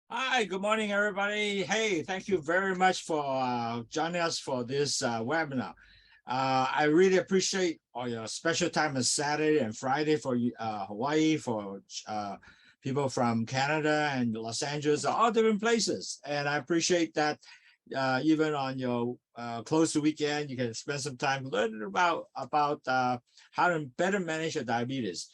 Hi, good morning, everybody. Hey, thank you very much for joining us for this webinar. I really appreciate all your special time on Saturday and Friday for Hawaii, for people from Canada and Los Angeles, all different places. And I appreciate that even on your close to weekend, you can spend some time learning about how to better manage your diabetes.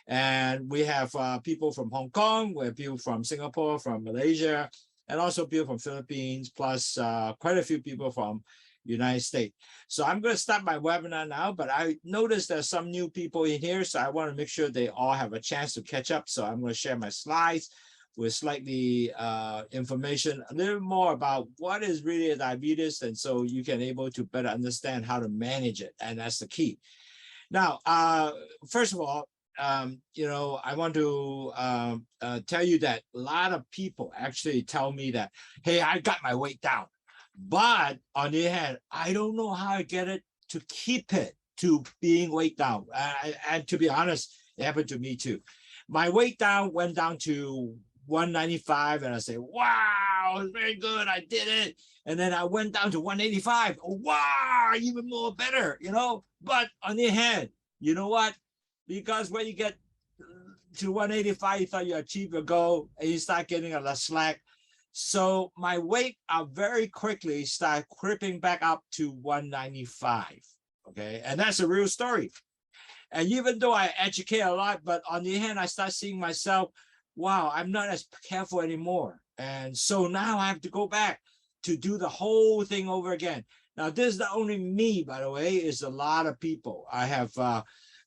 And we have people from Hong Kong, we have people from Singapore, from Malaysia, and also people from Philippines, plus quite a few people from United States. So I'm going to start my webinar now, but I noticed there's some new people in here, so I want to make sure they all have a chance to catch up. So I'm going to share my slides with slightly information, a little more about what is really a diabetes, and so you can able to better understand how to manage it, and that's the key. Now, first of all, I want to tell you that a lot of people actually tell me that, hey, I got my weight down, but on the other hand, I don't know how to get it to keep it to being weight down. And to be honest, it happened to me too. My weight down went down to 195, and I say, wow, it's very good, I did it. And then I went down to 185. Oh, wow, even more better, But on the other hand, you know what? Because when you get to 185, you thought you achieved your goal, and you start getting a lot slack. So my weight very quickly start creeping back up to 195. Okay, and that's a real story. And even though I educate a lot, but on the hand, I start seeing myself, wow, I'm not as careful anymore. And so now I have to go back to do the whole thing over again. Now, this is not only me, by the way, it's a lot of people. I have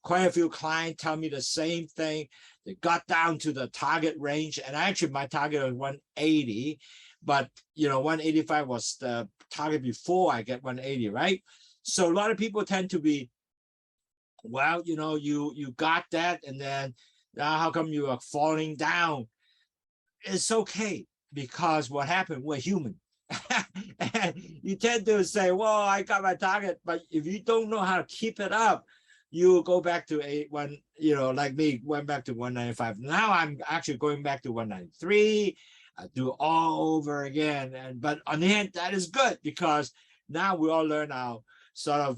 quite a few clients tell me the same thing. They got down to the target range, and actually my target was 180, but 185 was the target before I get 180, right? So a lot of people tend to be, well, you got that, and then now how come you are falling down? It's okay, because what happened, we're human. And you tend to say, well, I got my target, but if you don't know how to keep it up, you go back to like me, went back to 195. Now I'm actually going back to 193. I do all over again. But on the hand, that is good, because now we all learn our sort of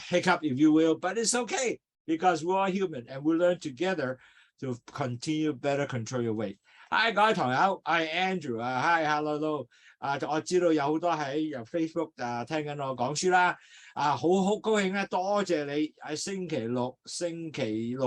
hiccup, if you will. But it's okay, because we're all human, and we learn together to continue better control your weight. Hi， 各位堂友，我係 Andrew 啊 ，Hi，Hello， 我知道有好多喺Facebook 聽緊我講書啦，好高興咧，多謝你喺星期六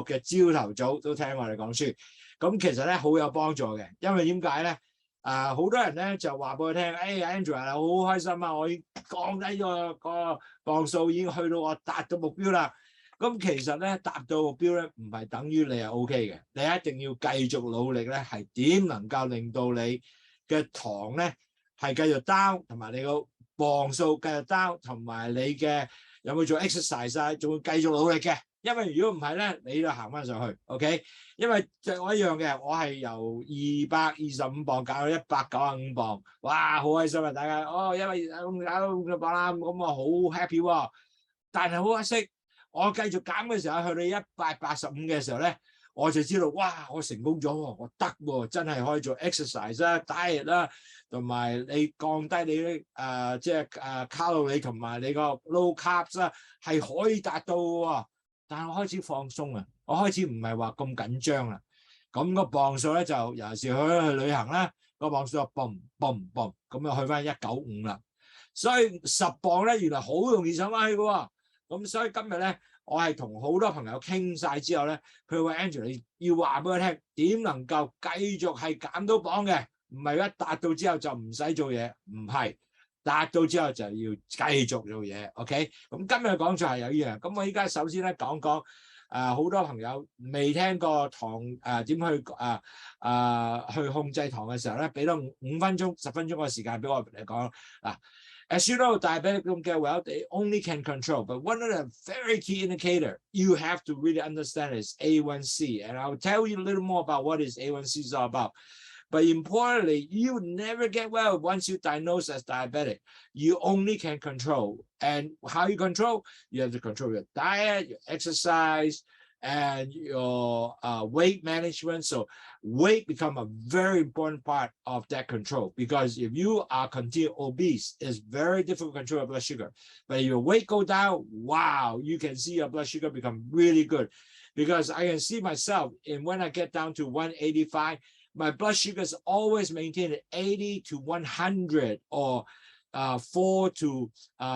嘅朝頭早都聽我哋講書，咁其實咧好有幫助嘅，因為點解咧？好多人咧就話俾我聽，Andrew 啊，好開心啊，我已經降低咗個磅數，已經去到我達到目標啦。咁其實咧達到目標咧唔係等於你係 OK 嘅，你一定要繼續努力咧，係點能夠令到你嘅糖咧係繼續 down， 同埋你個磅數繼續 down， 同埋你嘅有冇做 exercise 啊，仲會繼續努力嘅。因為如果唔係咧，你就行翻上去 ，OK？ 因為就我一樣嘅，我係由225磅減到195磅，哇，好開心啊！大家因為減到咁磅啦，咁我好 happy 喎。但係好可惜。我繼續減嘅時候，去到185嘅時候咧，我就知道，哇！我成功咗喎，我得喎，真係可以做 exercise 啦、diet 啦，同埋你降低你啲卡路里同埋你個 low carbs 啦，係可以達到喎。但係我開始放鬆啊，我開始唔係話咁緊張啦。咁個磅數咧就尤其是去旅行啦，個磅數就嘣嘣嘣咁就去翻195啦。所以10磅咧原來好容易上翻去嘅喎。咁所以今日咧，我係同好多朋友傾晒之後咧，佢話 Andrew 你要話俾我聽，點能夠繼續係減到磅嘅？唔係一達到之後就唔使做嘢，唔係達到之後就要繼續做嘢。OK， 咁今日講座係有呢樣。咁我依家首先咧講講好多朋友未聽過糖點去控制糖嘅時候咧，俾多5分鐘、10分鐘嘅時間俾我嚟講嗱。As you know, diabetic don't get well, they only can control. But one of the very key indicator you have to really understand is A1c. And I'll tell you a little more about what is A1c is all about. But importantly, you never get well once you're diagnosed as diabetic. You only can control. And how you control? You have to control your diet, your exercise, and your weight management. So weight become a very important part of that control, because if you are continued obese, it's very difficult to control your blood sugar. But if your weight go down, wow, you can see your blood sugar become really good. Because I can see myself, and when I get down to 185, my blood sugar is always maintained at 80 to 100 or 4 to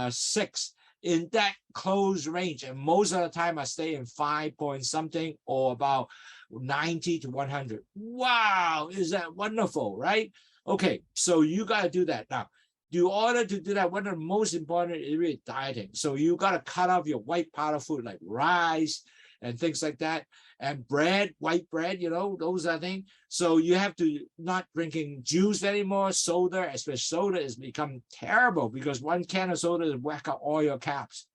6. In that close range, and most of the time I stay in 5 point something or about 90 to 100. Wow, is that wonderful, right? Okay, so you got to do that. Now, in order to do that, one of the most important is really dieting. So you got to cut off your white powder food like rice and things like that, and bread, white bread, you know, those are things. So you have to not drinking juice anymore. Soda, especially soda, has become terrible, because one can of soda is whack out all your caps.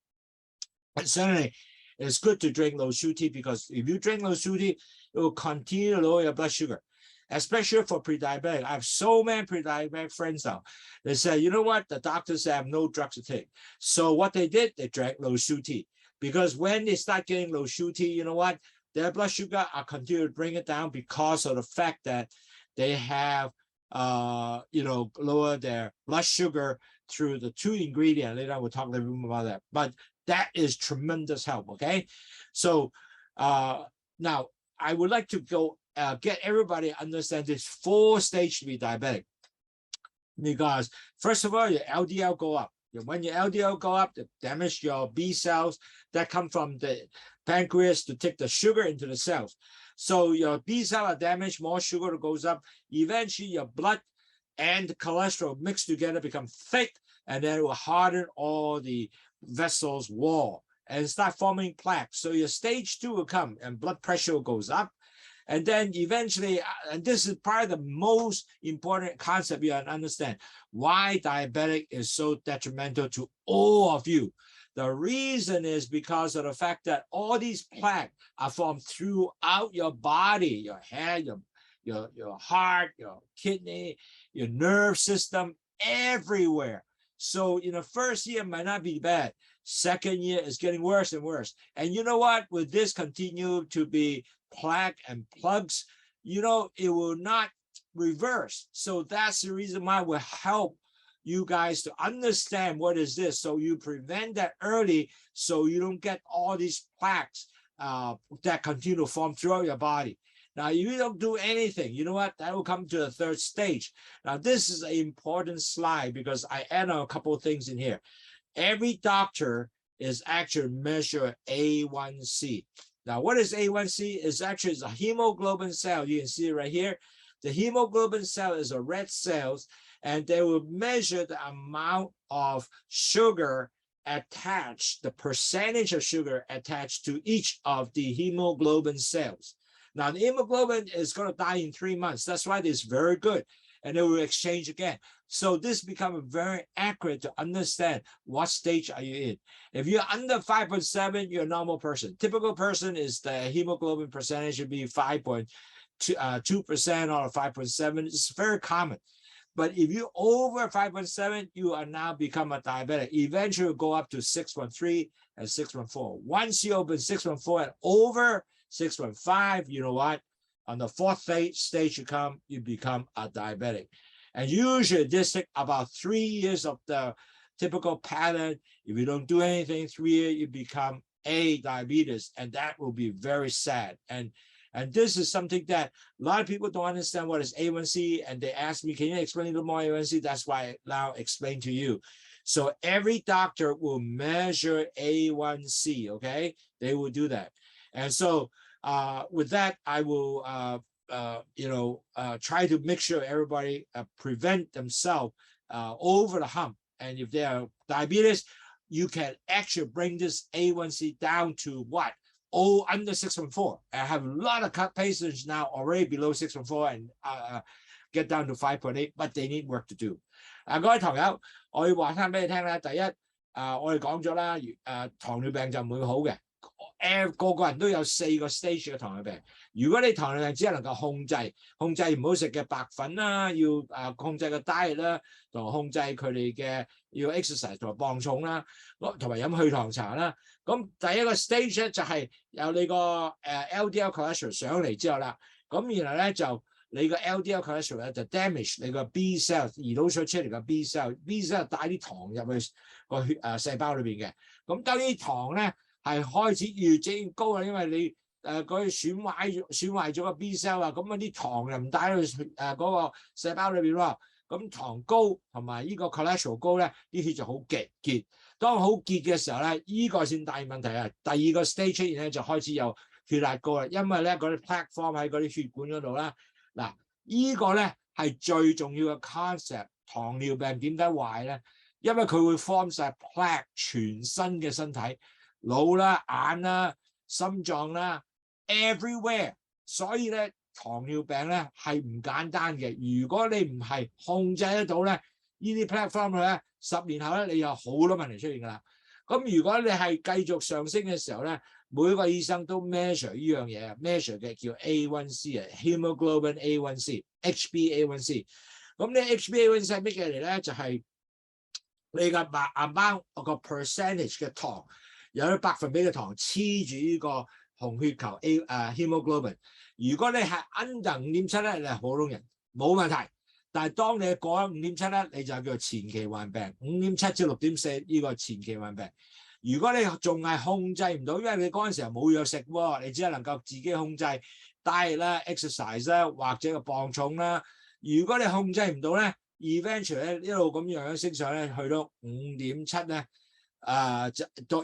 And certainly it's good to drink Lowsutea, because if you drink Lowsutea, it will continue to lower your blood sugar, especially for pre-diabetic. I have so many pre-diabetic friends now. They say, you know what, the doctors say I have no drugs to take. So what they did, they drank Lowsutea, because when they start getting Lowsutea, you know what, their blood sugar are continue to bring it down, because of the fact that they have, you know, lower their blood sugar through the 2 ingredients. Later on, we'll talk a little bit more about that. But that is tremendous help, okay? So now I would like to go get everybody to understand this 4 stage to be diabetic. Because first of all, your LDL go up. When your LDL go up, it damage your B cells that come from the pancreas to take the sugar into the cells. So your B cells are damaged, more sugar goes up. Eventually, your blood and the cholesterol mix together, become thick, and then it will harden all the vessels wall and start forming plaques. So your stage 2 will come, and blood pressure goes up. And then eventually, and this is probably the most important concept you understand, why diabetic is so detrimental to all of you. The reason is because of the fact that all these plaques are formed throughout your body, your head, your heart, your kidney, your nerve system, everywhere. So in the first year, it might not be bad. Second year is getting worse and worse. And you know what? With this continue to be plaque and plugs, you know, it will not reverse. So that's the reason why we help you guys to understand what is this, so you prevent that early, so you don't get all these plaques that continue to form throughout your body. Now, if you don't do anything, you know what, that will come to the 3rd stage. Now, this is an important slide, because I add a couple of things in here. Every doctor is actually measure A1c. Now, what is A1c? It's actually a hemoglobin cell. You can see it right here. The hemoglobin cell is a red cells, and they will measure the amount of sugar attached, the percentage of sugar attached to each of the hemoglobin cells. Now, the hemoglobin is going to die in 3 months. That's why it's very good. And it will exchange again. So this becomes very accurate to understand what stage are you in. If you're under 5.7, you're a normal person. Typical person is the hemoglobin percentage should be 5.2% or 5.7. It's very common. But if you over 5.7, you are now become a diabetic. Eventually, you'll go up to 6.3 and 6.4. Once you open 6.4 and over 6.5, you know what? On the 4th stage you become a diabetic. And usually this takes about 3 years of the typical pattern. If you don't do anything, 3 years, you become a diabetes, and that will be very sad. And this is something that a lot of people don't understand what is A1c, and they ask me, can you explain a little more A1c? That's why I now explain to you. So every doctor will measure A1c, okay? They will do that. And so with that, I will, try to make sure everybody prevent themselves over the hump. And if they are diabetes, you can actually bring this A1c down to what? Under 6.4. I have a lot of patients now already below 6.4 and get down to 5.8, but they need work to do. 各位朋友，我要話翻俾你聽啦。第一，我哋講咗啦，糖尿病就唔會好嘅。個個人都有4個 stage 嘅糖尿病。如果你糖尿病只係能夠控制唔好食嘅白粉啦，要控制個 diet 啦，同埋控制佢哋嘅要 exercise 同埋磅重啦，同埋飲去糖茶啦。咁第一個 stage 咧就係有你個LDL cholesterol 上嚟之後啦，咁然後咧就你個 LDL cholesterol 咧就 damage 你個 B cell 胰島素出嚟嘅 B cell 帶啲糖入去個血細胞裏邊嘅。咁當啲糖咧係開始越整越高啦，因為你嗰啲損壞咗個 B cell 啊，咁嗰啲糖又唔帶去嗰個細胞裏邊喎。咁糖高同埋呢個 cholesterol 高咧，啲血就好結。當好結嘅時候咧，呢個先大問題啊。第二個 stage 出現咧就開始有血壓高啦，因為咧嗰啲 plaque form 喺嗰啲血管嗰度啦。嗱，呢個咧係最重要嘅 concept。糖尿病點解壞咧？因為佢會 form 晒 plaque 全身嘅身體，腦啦、眼啦、心臟啦 ，everywhere。所以咧，糖尿病咧係唔簡單嘅。如果你唔係控制得到咧，呢啲 plaque form 咧，10年後咧你有好多問題出現㗎啦。咁如果你係繼續上升嘅時候咧，每個醫生都 measure 呢樣嘢 measure 嘅叫 A1c 啊 ，hemoglobin A1c、HbA1c。咁你 HbA1c 係乜嘢嚟咧？就係你嘅硬包個 percentage 嘅糖，有啲百分比嘅糖黐住呢個紅血球 hemoglobin。如果你係 under 5.7咧，你係普通人冇問題。但係當你過咗5.7咧，你就叫做前期患病。5.7至6.4呢個前期患病。如果你仲係控制唔到，因為你嗰陣時候冇藥食喎，你只係能夠自己控制 diet 啦、exercise 啦，或者個磅重啦。如果你控制唔到咧 ，eventually 咧一路咁樣升上咧，去到5.7咧，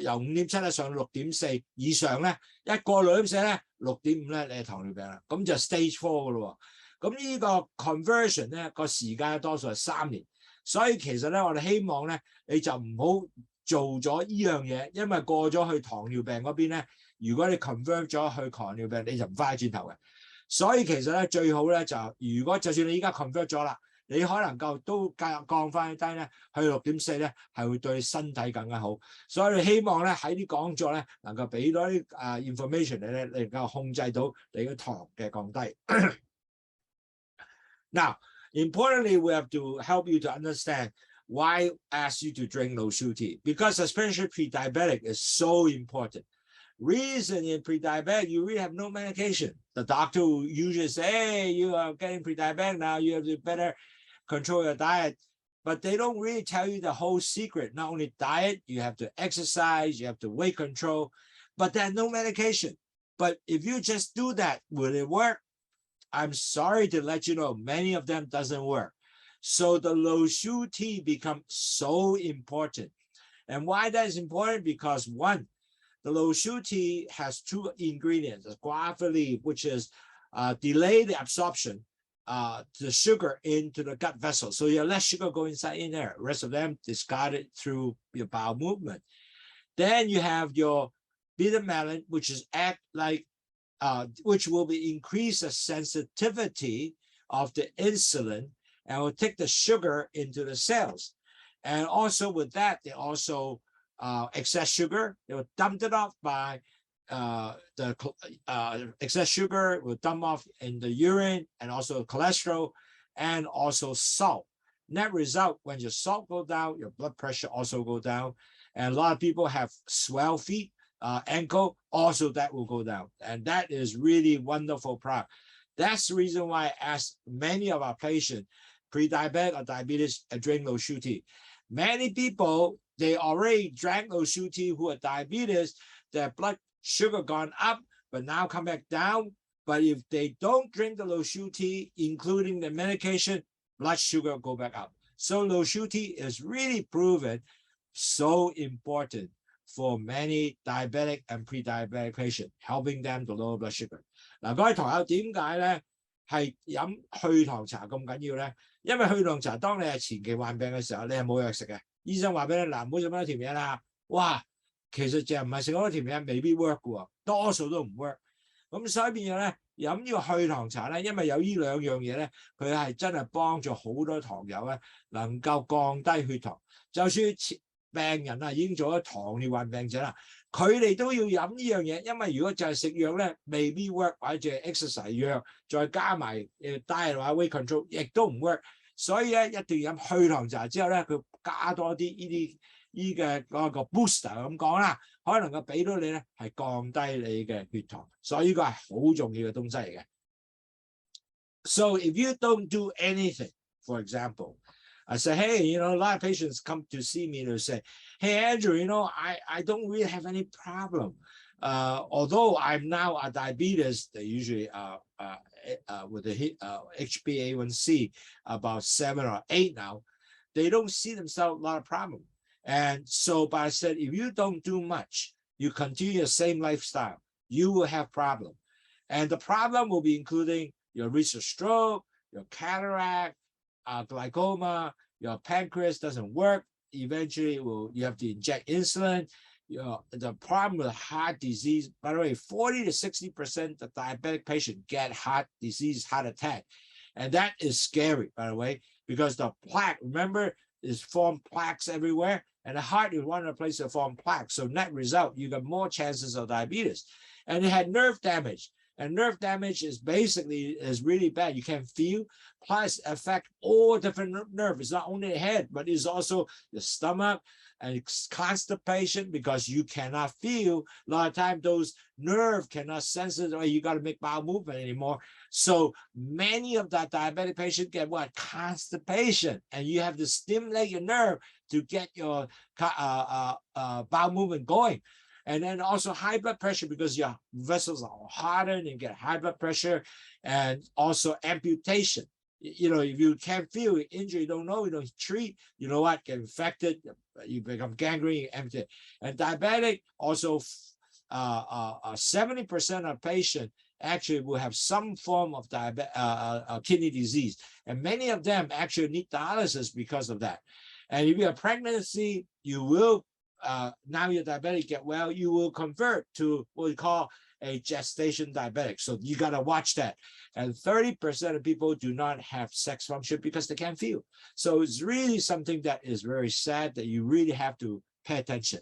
由5.7咧上到6.4以上咧，一過6.4咧，6.5咧，你係糖尿病啦，咁就 stage 4噶咯喎。咁呢個 conversion 咧個時間多數係3年，所以其實咧我哋希望咧你就唔好做咗呢樣嘢，因為過咗去糖尿病嗰邊咧，如果你 convert 咗去糖尿病，你就唔翻轉頭嘅。所以其實咧最好咧就如果就算你依家 convert 咗啦，你可能夠都降翻低咧，去6.4咧係會對身體更加好。所以希望咧喺啲講座咧能夠俾多啲information 你咧，你能夠控制到你嘅糖嘅降低。Now, importantly, we have to help you to understand why I ask you to drink Lowsutea, because especially pre-diabetic is so important. Reason in pre-diabetic, you really have no medication. The doctor will usually say, hey, you are getting pre-diabetic now, you have to better control your diet. But they don't really tell you the whole secret. Not only diet, you have to exercise, you have to weight control, but there's no medication. But if you just do that, will it work? I'm sorry to let you know, many of them doesn't work. So the Lowsutea becomes so important. And why that is important? Because one, the Lowsutea has 2 ingredients, guanfacine, which is delay the absorption, the sugar into the gut vessel. So you have less sugar going inside in there. The rest of them discarded through your bowel movement. Then you have your beta melon, which is act like which will be increase the sensitivity of the insulin and will take the sugar into the cells. And also with that, they also excess sugar, they will dump it off by the excess sugar will dump off in the urine, and also cholesterol and also salt. Net result, when your salt go down, your blood pressure also go down. And a lot of people have swell feet, ankle, also that will go down. And that is really wonderful product. That's the reason why I ask many of our patients, pre-diabetic or diabetes, drink Lowsutea. Many people, they already drank Lowsutea who are diabetes, their blood sugar gone up, but now come back down. But if they don't drink the Lowsutea, including the medication, blood sugar go back up. So Lowsutea is really proven so important for many diabetic and pre-diabetic patients, helping them to lower blood sugar. 嗱，各位堂友點解咧係飲去糖茶咁緊要咧？因為去糖茶當你係前期患病嘅時候，你係冇藥食嘅。醫生話俾你嗱，唔好食咁多甜嘢啦。哇，其實就唔係食好多甜嘢未必 work 嘅喎，多數都唔 work。咁所以變咗咧飲呢個去糖茶咧，因為有呢兩樣嘢咧，佢係真係幫助好多糖友咧能夠降低血糖。就算病人啊，已經做咗糖尿患病者啦，佢哋都要飲呢樣嘢，因為如果就係食藥咧，未必 work， 或者係 exercise 藥，再加埋diet 或者 weight control， 亦都唔 work。所以咧，一定要飲去糖茶之後咧，佢加多啲呢嘅嗰個 booster 咁講啦，可能佢俾到你咧係降低你嘅血糖，所以呢個係好重要嘅東西嚟嘅。So if you don't do anything, for example, I say, hey, you know, a lot of patients come to see me to say, hey, Andrew, you know, I don't really have any problem. Although I'm now a diabetes, they usually with the HbA1c about 7 or 8 now, they don't see themselves a lot of problem. And so, but I said, if you don't do much, you continue the same lifestyle, you will have problem. And the problem will be including your risk of stroke, your cataract, glaucoma, your pancreas doesn't work. Eventually, you have to inject insulin. The problem with heart disease, by the way, 40 to 60% of diabetic patients get heart disease, heart attack. And that is scary, by the way, because the plaque, remember, is formed plaques everywhere. And the heart is one of the places that form plaques. So net result, you got more chances of diabetes. And it had nerve damage. And nerve damage is really bad. You can feel, plus affect all different nerves. It's not only the head, but it's also the stomach and constipation because you cannot feel. A lot of times those nerves cannot sense it, or you got to make bowel movement anymore. So many of that diabetic patients get what? Constipation. And you have to stimulate your nerve to get your bowel movement going. And then also high blood pressure because your vessels are hardened and get high blood pressure, and also amputation. You know, if you can't feel injury, you don't know, you don't treat, you know what, get infected, you become gangrene, amputate. And diabetic also 70% of patients actually will have some form of kidney disease. And many of them actually need dialysis because of that. And if you have pregnancy, you will now you're diabetic, get well, you will convert to what we call a gestation diabetic. So you got to watch that. And 30% of people do not have sex function because they can't feel. So it's really something that is very sad that you really have to pay attention.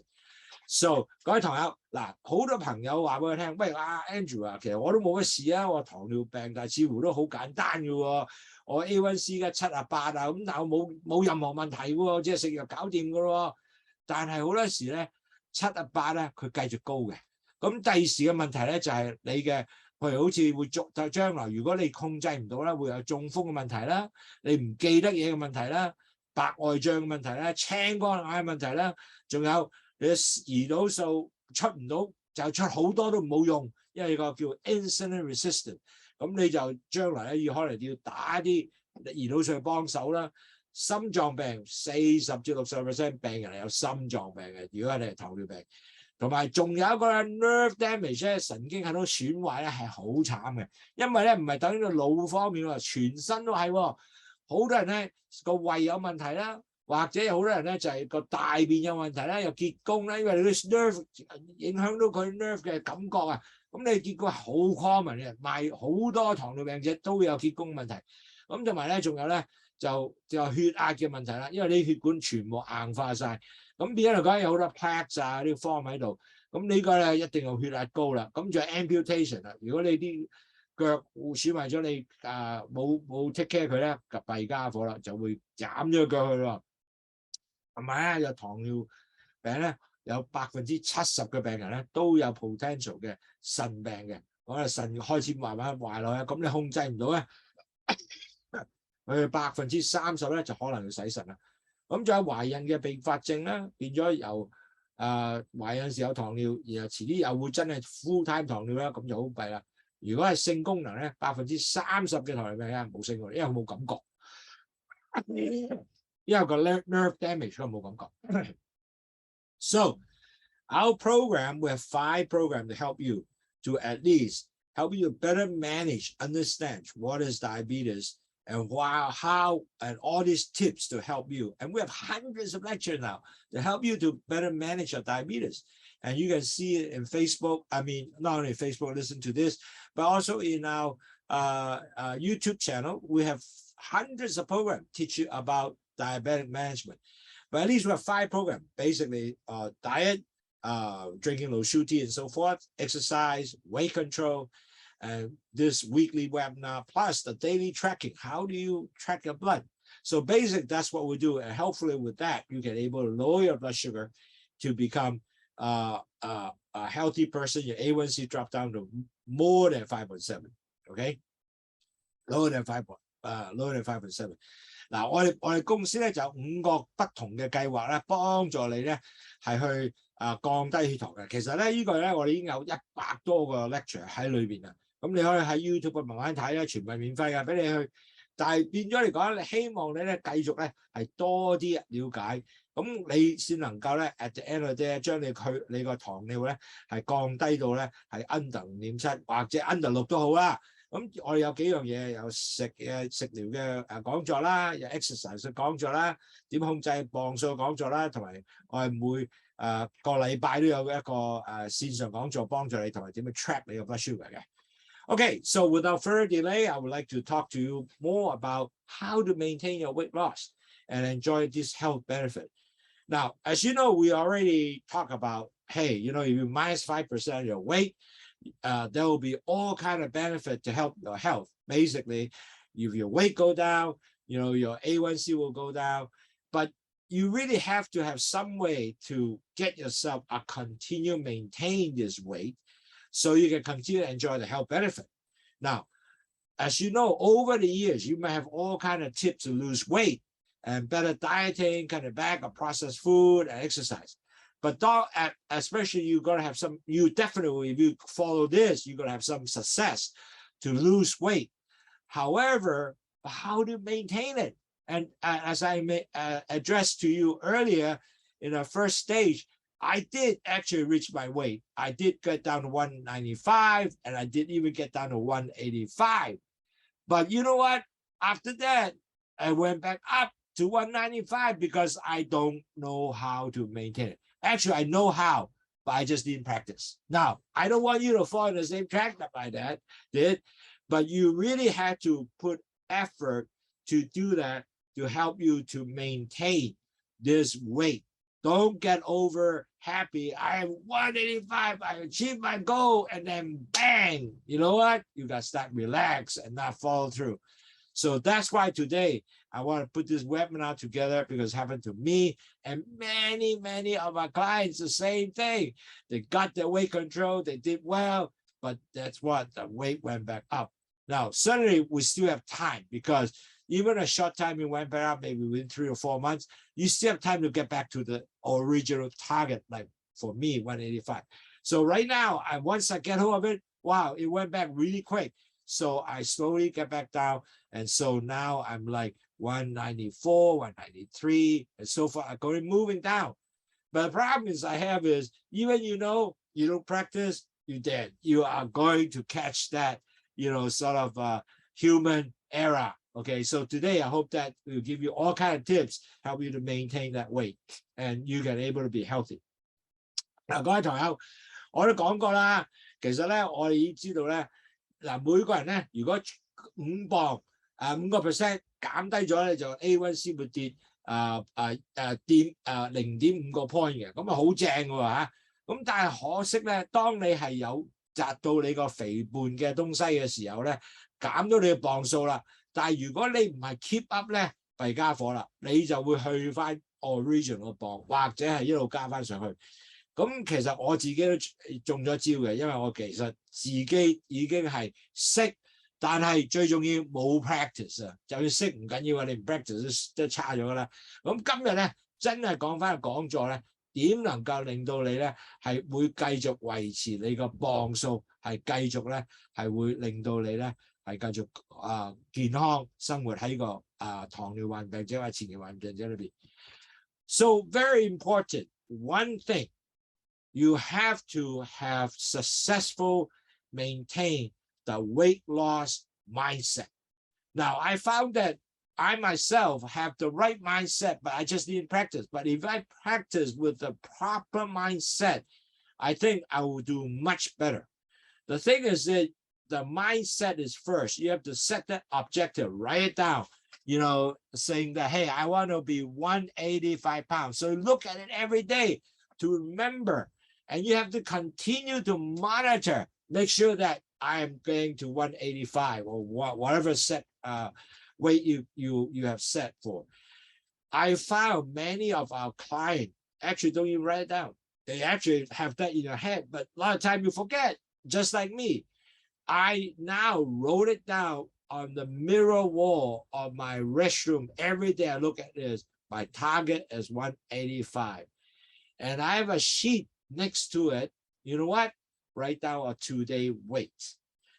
So 各位朋友嗱，好多朋友話俾我聽，喂Andrew 啊，其實我都冇乜事啊，我糖尿病，但係似乎都好簡單嘅喎，我 A1c 嘅7啊8啊，咁但係我冇任何問題喎，即係食藥搞掂嘅咯。但係好多時咧7啊8咧，佢繼續高嘅。咁第二時嘅問題咧就係你嘅，譬如好似會將來如果你控制唔到咧，會有中風嘅問題啦，你唔記得嘢嘅問題啦，白內障嘅問題啦，青光眼嘅問題啦，仲有你嘅胰島素出唔到，就出好多都冇用，因為個叫 insulin resistant。咁你就將來咧可能要打啲胰島素去幫手啦。心臟病40至60% 病人係有心臟病嘅，如果你係糖尿病，同埋仲有一個 nerve damage 咧，神經系統損壞咧係好慘嘅，因為咧唔係等於個腦方面喎，全身都係喎，好多人咧個胃有問題啦，或者有好多人咧就係個大便有問題啦，又結宮啦，因為你啲 nerve 影響到佢 nerve 嘅感覺啊，咁你結果係好 common 嘅，賣好多糖尿病者都有結宮問題，咁同埋咧仲有咧。就血壓嘅問題啦，因為啲血管全部硬化晒，咁變咗嚟講有好多 plaques 啊啲 form 喺度，咁呢個咧一定有血壓高啦，咁仲有 amputation 啦，如果你啲腳損壞咗，你冇 take care 佢咧，弊家伙啦，就會斬咗個腳去咯，同埋咧有糖尿病咧，有70%嘅病人咧都有 potential 嘅腎病嘅，我哋腎開始慢慢壞落去，咁你控制唔到咧。佢30%咧就可能要洗腎啦。咁仲有懷孕嘅併發症啦，變咗由懷孕時有糖尿，然後遲啲又會真係 full time 糖尿啦，咁就好弊啦。如果係性功能咧，30%嘅糖尿病人冇性功能，因為佢冇感覺，因為個 nerve damage 佢冇感覺。So our program, we have 5 programs to help you to at least help you better manage, understand what is diabetes. And how and all these tips to help you. And we have hundreds of lectures now to help you to better manage your diabetes. And you can see it in Facebook. I mean, not only Facebook, listen to this, but also in our YouTube channel, we have hundreds of programs teach you about diabetic management. But at least we have 5 programs, basically diet, drinking Lowsutea and so forth, exercise, weight control, and this weekly webinar, plus the daily tracking. How do you track your blood? So basic, that's what we do. And hopefully with that, you can able to lower your blood sugar to become a healthy person. Your A1c drop down to more than 5.7, okay? Lower than 5.7. 嗱，我哋公司咧就有5個不同嘅計劃咧，幫助你咧係去降低血糖嘅。其實咧呢個咧我哋已經有100多個 lecture 喺裏邊啦。咁你可以喺 YouTube 慢慢睇啦，全部係免費嘅，俾你去。但係變咗嚟講，你希望你咧繼續咧係多啲了解，咁你先能夠咧 at the end of the day 將你個糖尿咧係降低到咧係 under 5.7或者 under 6都好啦。咁我哋有幾樣嘢，有食療嘅講座啦，有 exercise 嘅講座啦，點控制磅數嘅講座啦，同埋我係每個禮拜都有一個線上講座幫助你，同埋點樣 track 你個 blood sugar 嘅。Okay, so without further delay, I would like to talk to you more about how to maintain your weight loss and enjoy this health benefit. Now, as you know, we already talked about, hey, you know, if you minus 5% of your weight, there will be all kind of benefit to help your health. Basically, if your weight go down, you know, your A1c will go down, but you really have to have some way to get yourself continue maintain this weight so you can continue to enjoy the health benefit. Now, as you know, over the years, you may have all kind of tips to lose weight and better dieting, cutting back on processed food and exercise. But especially you're going to have some, you definitely, if you follow this, you're going to have some success to lose weight. However, how to maintain it? And as I addressed to you earlier in the first stage, I did actually reach my weight. I did get down to 195 and I did even get down to 185. But you know what? After that, I went back up to 195 because I don't know how to maintain it. Actually, I know how, but I just didn't practice. Now, I don't want you to fall in the same track that my dad did, but you really had to put effort to do that to help you to maintain this weight. Don't get over happy. I am 185, I achieved my goal, and then bang, you know what? You got to start relax and not follow through. So that's why today I want to put this webinar together because it happened to me and many of my clients, the same thing. They got their weight control, they did well, but that's what the weight went back up. Now, certainly we still have time because even a short time you went back up, maybe within 3 or 4 months, you still have time to get back to the original target, like for me, 185. So right now, once I get hold of it, wow, it went back really quick. So I slowly get back down. And so now I'm like 194, 193, and so forth. I'm going moving down. But the problem is I have is, even you know, you don't practice, you're dead. You are going to catch that, you know, sort of human error. Okay, so today I hope that we'll give you all kinds of tips, help you to maintain that weight, and you can able to be healthy. 嗱，各位朋友，我都講過啦，其實咧我哋已經知道咧，嗱每個人咧，如果5磅5% 減低咗咧，就 A1c 會跌0.5個 point 嘅，咁啊好正嘅喎嚇。咁但係可惜咧，當你係有達到你個肥胖嘅東西嘅時候咧，減咗你嘅磅數啦。但係如果你唔係 keep up 咧，弊家伙啦，你就會去翻 original 磅，或者係一路加翻上去。咁其實我自己都中咗招嘅，因為我其實自己已經係識，但係最重要冇 practice 啊。就算識唔緊要啊，你唔 practice 都差咗㗎啦。咁今日咧真係講翻個講座咧，點能夠令到你咧係會繼續維持你個磅數，係繼續咧係會令到你咧。係繼續健康生活喺個糖尿患病者或者前期患病者裏邊。So very important, one thing, you have to have successful maintain the weight loss mindset. Now, I found that I myself have the right mindset, but I just didn't practice. But if I practice with the proper mindset, I think I will do much better. The thing is that the mindset is first. You have to set that objective, write it down. saying that, hey, I want to be 185 pounds. So look at it every day to remember. And you have to continue to monitor, make sure that I am going to 185 or whatever set weight you have set for. I found many of our clients actually don't even write it down. They actually have that in your head, but a lot of time you forget, just like me. I now wrote it down on the mirror wall of my restroom. Every day I look at this. My target is 185. And I have a sheet next to it. You know what? Write down a 2-day weight.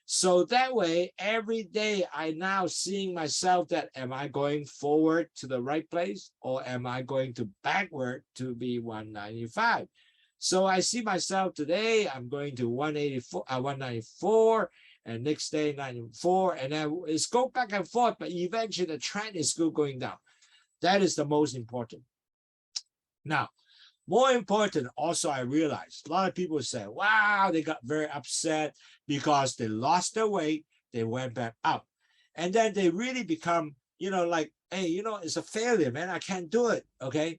So that way, every day I now seeing myself that am I going forward to the right place or am I going to backward to be 195? So I see myself today, I'm going to 194, and next day 94, and then it's go back and forth, but eventually the trend is still going down. That is the most important. Now, more important, also I realized a lot of people say, wow, they got very upset because they lost their weight, they went back up. And then they really become, like, hey, it's a failure, man, I can't do it, okay?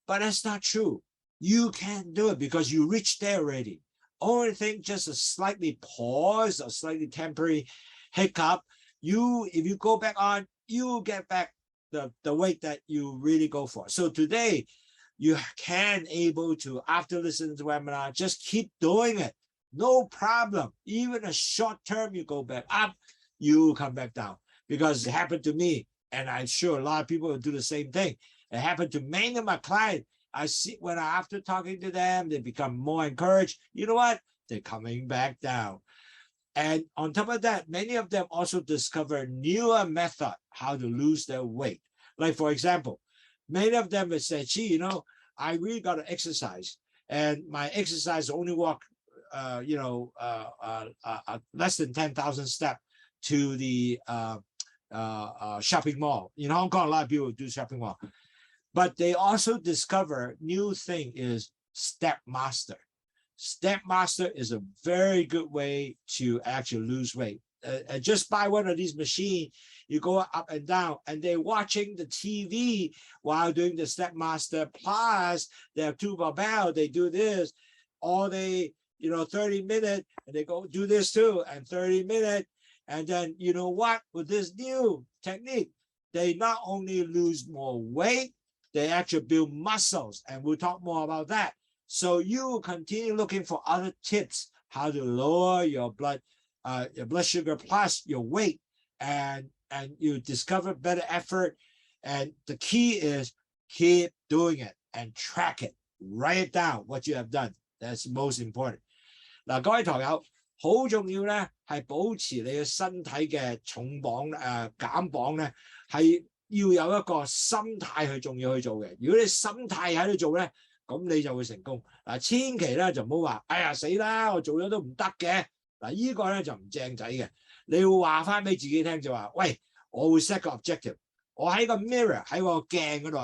But that's not true. You can't do it because you reached there already. Only thing, just a slightly pause or slightly temporary hiccup. If you go back on, you get back the weight that you really go for. So today, you can able to, after listening to the webinar, just keep doing it. No problem. Even a short term, you go back up, you come back down. Because it happened to me, and I'm sure a lot of people will do the same thing. It happened to many of my clients. I see when after talking to them, they become more encouraged. You know what? They're coming back down. And on top of that, many of them also discover newer method how to lose their weight. Like, for example, many of them would say, gee, I really got to exercise. And my exercise only walk, less than 10,000 steps to the shopping mall. In Hong Kong, a lot of people do shopping mall. But they also discover new thing is Step Master. Step Master is a very good way to actually lose weight. Just buy one of these machines, you go up and down, and they're watching the TV while doing the Step Master. Plus, they have 2 barbell, they do this all day, 30 minutes, and they go do this too, and 30 minutes. And then, you know what? With this new technique, they not only lose more weight, they actually build muscles, and we'll talk more about that. So you continue looking for other tips, how to lower your blood sugar plus your weight, and you discover better effort. And the key is keep doing it and track it. Write it down what you have done. That's most important. 嗱，各位堂友，好重要咧，係保持你嘅身體嘅重磅減磅咧，係要有一個心態去仲要去做嘅。如果你心態喺度做咧，咁你就會成功。嗱，千祈咧就唔好話，哎呀死啦，我做咗都唔得嘅。嗱，呢個咧就唔正仔嘅。你要話翻俾自己聽就話，喂，我會 set 個 objective， 我喺個 mirror 喺個鏡嗰度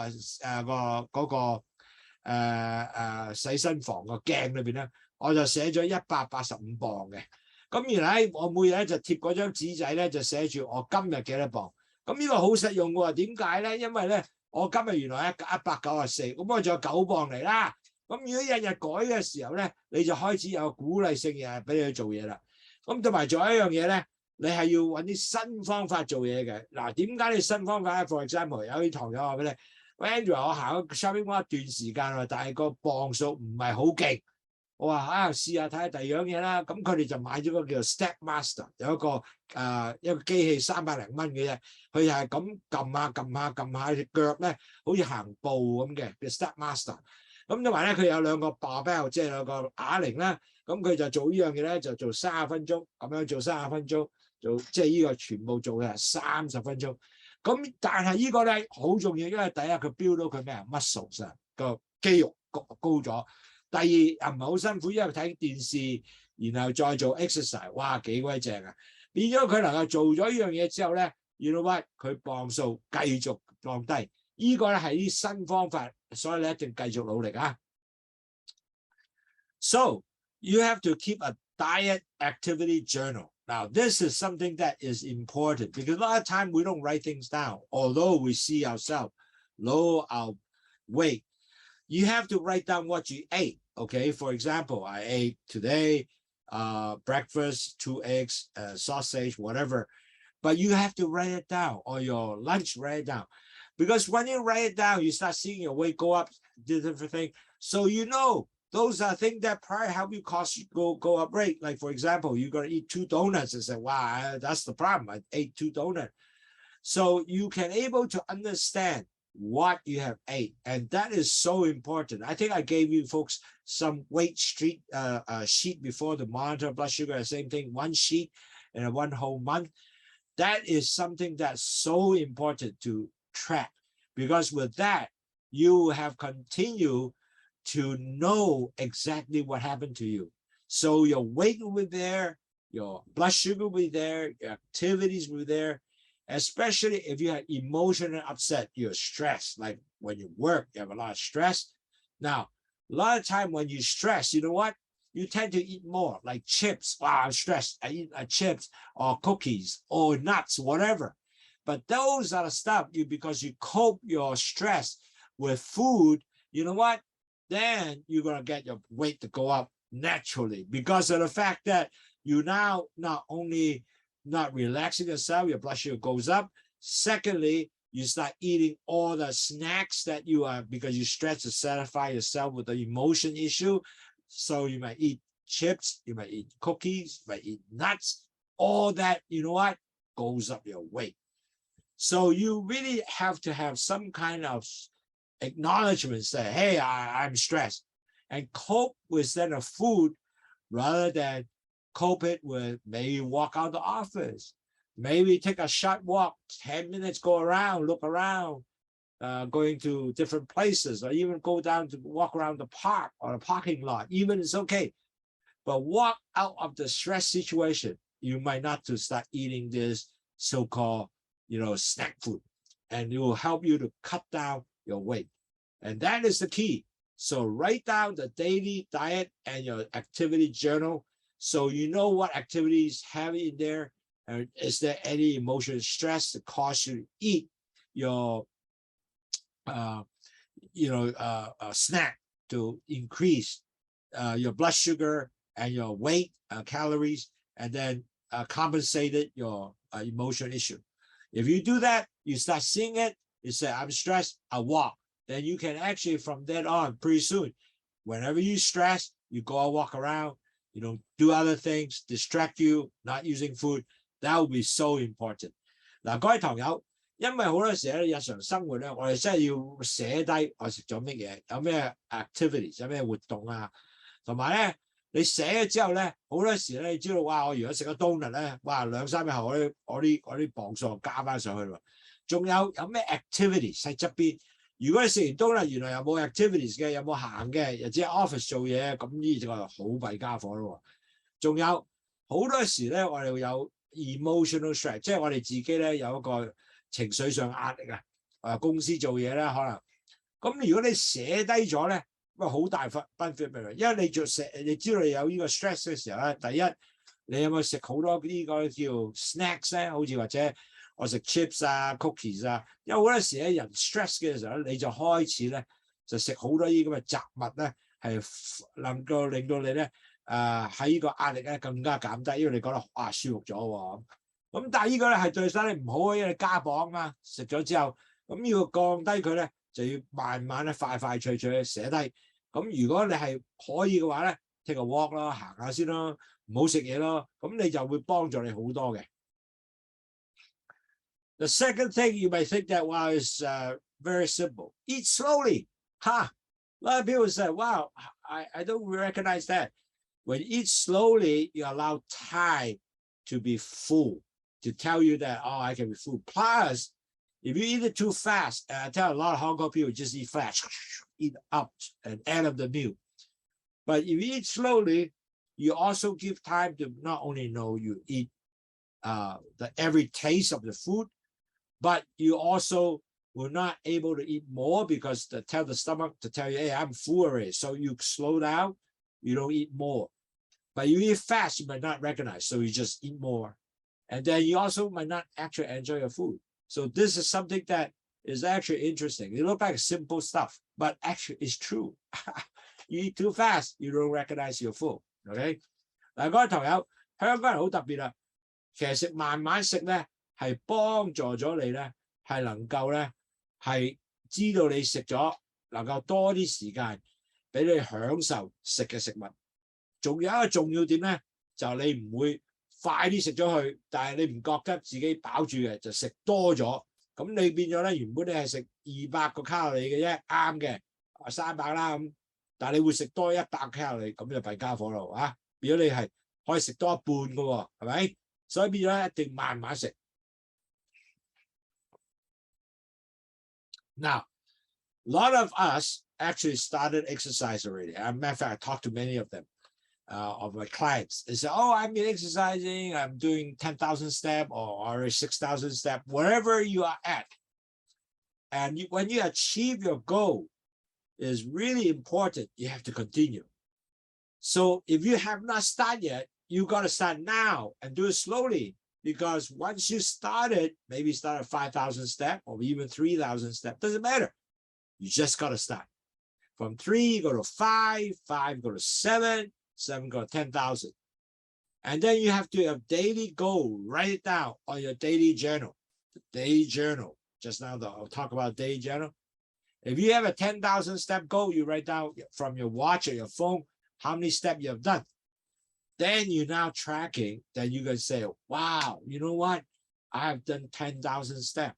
洗身房個鏡裏邊咧，我就寫咗185磅嘅。咁然後咧，我每日咧就貼嗰張紙仔咧，就寫住我今日幾多磅。咁呢個好實用喎。點解咧？因為咧，我今日原來194，咁我仲有9磅嚟啦。咁如果日日改嘅時候咧，你就開始有鼓勵性嘢俾你去做嘢啦。咁同埋仲有一樣嘢咧，你係要揾啲新方法做嘢嘅。嗱，點解你新方法咧 ？For example， 有啲堂友話俾你，喂 Andrew， 我行咗 shopping mall 一段時間喎，但係個磅數唔係好勁。我話試下睇下第二樣嘢啦。咁佢哋就買咗個叫做 Step Master， 有一個機器300零蚊嘅啫。佢就係咁撳下隻腳咧，好似行步咁嘅，叫 Step Master。咁同埋咧，佢有2個 barbell， 即係2個啞鈴啦。咁佢就做呢樣嘢咧，就做30分鐘，咁樣做30分鐘，做即係呢個全部做嘅30分鐘。咁但係呢個咧好重要，因為第一佢標到佢咩啊 muscles 啊個肌肉高咗。第二又唔係好辛苦，因為睇電視，然後再做 exercise， 哇幾鬼正啊！變咗佢能夠做咗呢樣嘢之後咧 ，you know what？ 佢磅數繼續降低，呢個咧係啲新方法，所以你一定繼續努力啊 ！So you have to keep a diet activity journal。Now, this is something that is important because a lot of time we don't write things down. Although we see ourselves lower our weight, you have to write down what you ate. Okay, for example, I ate today breakfast, 2 eggs, sausage, whatever. But you have to write it down, or your lunch, write it down. Because when you write it down, you start seeing your weight go up, different thing. So you know those are things that probably help you cost go up rate. Like for example, you're gonna eat 2 donuts and say, wow, that's the problem. I ate 2 donuts. So you can able to understand what you have ate, and that is so important. I think I gave you folks some weight sheet before to monitor blood sugar. Same thing, 1 sheet and 1 whole month. That is something that's so important to track, because with that you have continued to know exactly what happened to you. So your weight will be there, your blood sugar will be there, your activities will be there, especially if you have emotional upset, you're stressed. Like when you work, you have a lot of stress. Now, a lot of time when you stress, you know what? You tend to eat more, like chips. Wow, I'm stressed. I eat chips or cookies or nuts, whatever. But those are the stuff because you cope your stress with food, you know what? Then you're going to get your weight to go up naturally because of the fact that you now not only not relaxing yourself, your blood sugar goes up. Secondly, you start eating all the snacks that you are, because you stress to satisfy yourself with the emotion issue. So you might eat chips, you might eat cookies, you might eat nuts. All that, you know what, goes up your weight. So you really have to have some kind of acknowledgement, say, hey, I'm stressed, and cope with that of food rather than cope it with maybe walk out the office, maybe take a short walk, 10 minutes, go around, look around, going to different places, or even go down to walk around the park or the parking lot, even it's okay. But walk out of the stress situation. You might not to start eating this so-called, snack food, and it will help you to cut down your weight. And that is the key. So write down the daily diet and your activity journal, so you know what activities have in there, and is there any emotional stress that cause you to eat your snack to increase your blood sugar and your weight, calories, and then compensated your emotional issue. If you do that, you start seeing it, you say, I'm stressed, I walk. Then you can actually, from then on, pretty soon, whenever you stress, you go walk around, do other things, distract you, not using food. That will be so important. 嗱，各位堂友，因為好多時咧，日常生活咧，我哋真係要寫低我食咗乜嘢，有咩 activities， 有咩活動啊，同埋咧，你寫咗之後咧，好多時咧，你知道，哇！我如果食咗 donut 咧，哇！2-3日後我啲磅數加翻上去喎。仲有咩 activities 喺側邊？如果你食完 donut 原來有冇 activities 嘅，有冇行嘅，又只係 office 做嘢，咁呢就好弊家伙咯。仲有好多時咧，我哋會有 emotional stress， 即係我哋自己咧有一個情緒上壓力啊。公司做嘢咧可能，咁如果你寫低咗咧，咁好大benefit俾你，因為你知道你有呢個 stress 嘅時候咧，第一你有冇食好多呢個叫 snacks 咧？好似或者我食 chips 啊、cookies 啊，因為好多時咧人 stress 嘅時候咧，你就開始咧就食好多呢咁嘅雜物咧，係能夠令到你咧喺呢個壓力咧更加減低，因為你覺得舒服咗喎。咁但係呢個咧係對身體唔好，因為你加磅啊，食咗之後，咁要降低佢咧，就要慢慢咧快脆寫低。咁如果你係可以嘅話咧 ，take a walk 咯，行下先咯，唔好食嘢咯，咁你就會幫助你好多嘅。The second thing you may think that is very simple. Eat slowly. A lot of people say, wow, I don't recognize that. When you eat slowly, you allow time to be full, to tell you that, I can be full. Plus, if you eat it too fast, and I tell a lot of Hong Kong people just eat fast, eat up and end of the meal. But if you eat slowly, you also give time to not only know you eat every taste of the food, but you also will not able to eat more because tell the stomach to tell you, hey, I'm full already. So you slow down, you don't eat more. But you eat fast, you might not recognize, so you just eat more. And then you also might not actually enjoy your food. So this is something that is actually interesting. It looks like simple stuff, but actually it's true. You eat too fast, you don't recognize your food. Okay? 嗱，各位朋友，香港人好特別啦。其實食慢慢食咧，係幫助咗你咧，係能夠咧係知道你食咗，能夠多啲時間俾你享受食嘅食物。仲有一個重要點咧，就你唔會快啲食咗佢，但係你唔覺得自己飽住嘅，就食多咗。咁你變咗咧，原本你係食200個卡路里嘅啫，啱嘅，300啦咁，但係你會食多100卡路里，咁就弊家伙咯啊！變咗你係可以食多一半嘅喎，係咪？所以變咗咧，一定慢慢食。Now, a lot of us actually started exercise already. As a matter of fact, I talked to many of them, of my clients. They say, "Oh, I've been exercising. I'm doing 10,000 steps or 6,000 steps, wherever you are at." And when you achieve your goal, it's really important. You have to continue. So if you have not started yet, you got to start now and do it slowly. Because once you started, maybe start at 5,000 steps or even 3,000 steps, doesn't matter. You just got to start. From 3, go to 5, 5, go to 7, 7, go to 10,000. And then you have to have daily goal. Write it down on your daily journal. The daily journal. Just now, I'll talk about daily journal. If you have a 10,000 step goal, you write down from your watch or your phone how many steps you have done. Then you're now tracking, then you can say, wow, you know what? I have done 10,000 steps.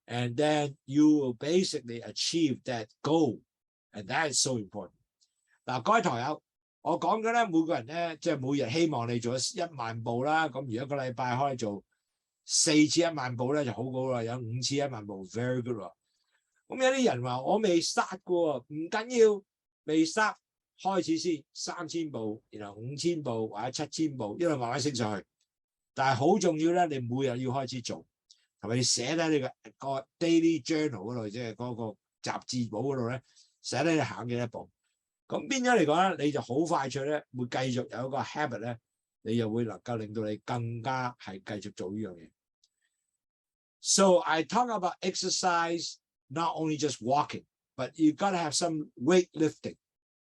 And then you will basically achieve that goal. And that is so important. 嗱，各位堂友，我講嘅咧，每個人咧，即係每日希望你做1萬步啦。咁如果一個禮拜可以做4次1萬步咧，就好高啦。有5次1萬步 ，very good 喎。咁有啲人話我未 start 過，唔緊要，未 start。開始先3000步，然後5000步或者7000步，一路慢慢升上去。但係好重要咧，你每日要開始做，同埋你寫喺你個 daily journal 嗰度，即係嗰個雜誌簿嗰度咧，寫喺你行幾多步。咁變咗嚟講咧，你就好快脆咧，會繼續有一個 habit 咧，你又會能夠令到你更加係繼續做呢樣嘢。So I talk about exercise, not only just walking, but you gotta have some weightlifting.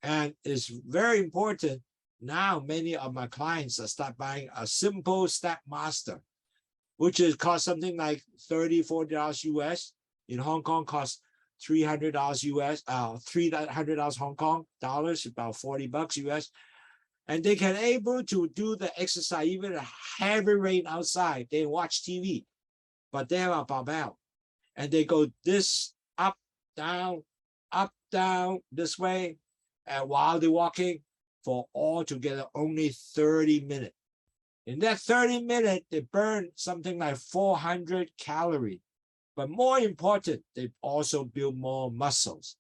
And it's very important. Now, many of my clients start buying a simple Step Master, which is cost something like $30, $40 US. In Hong Kong, costs $300 US, $300 Hong Kong dollars, about $40 US. And they can able to do the exercise, even a heavy rain outside. They watch TV, but they have a barbell. And they go this, up, down, this way. And while they're walking, for altogether only 30 minutes. In that 30 minutes, they burn something like 400 calories. But more important, they also build more muscles.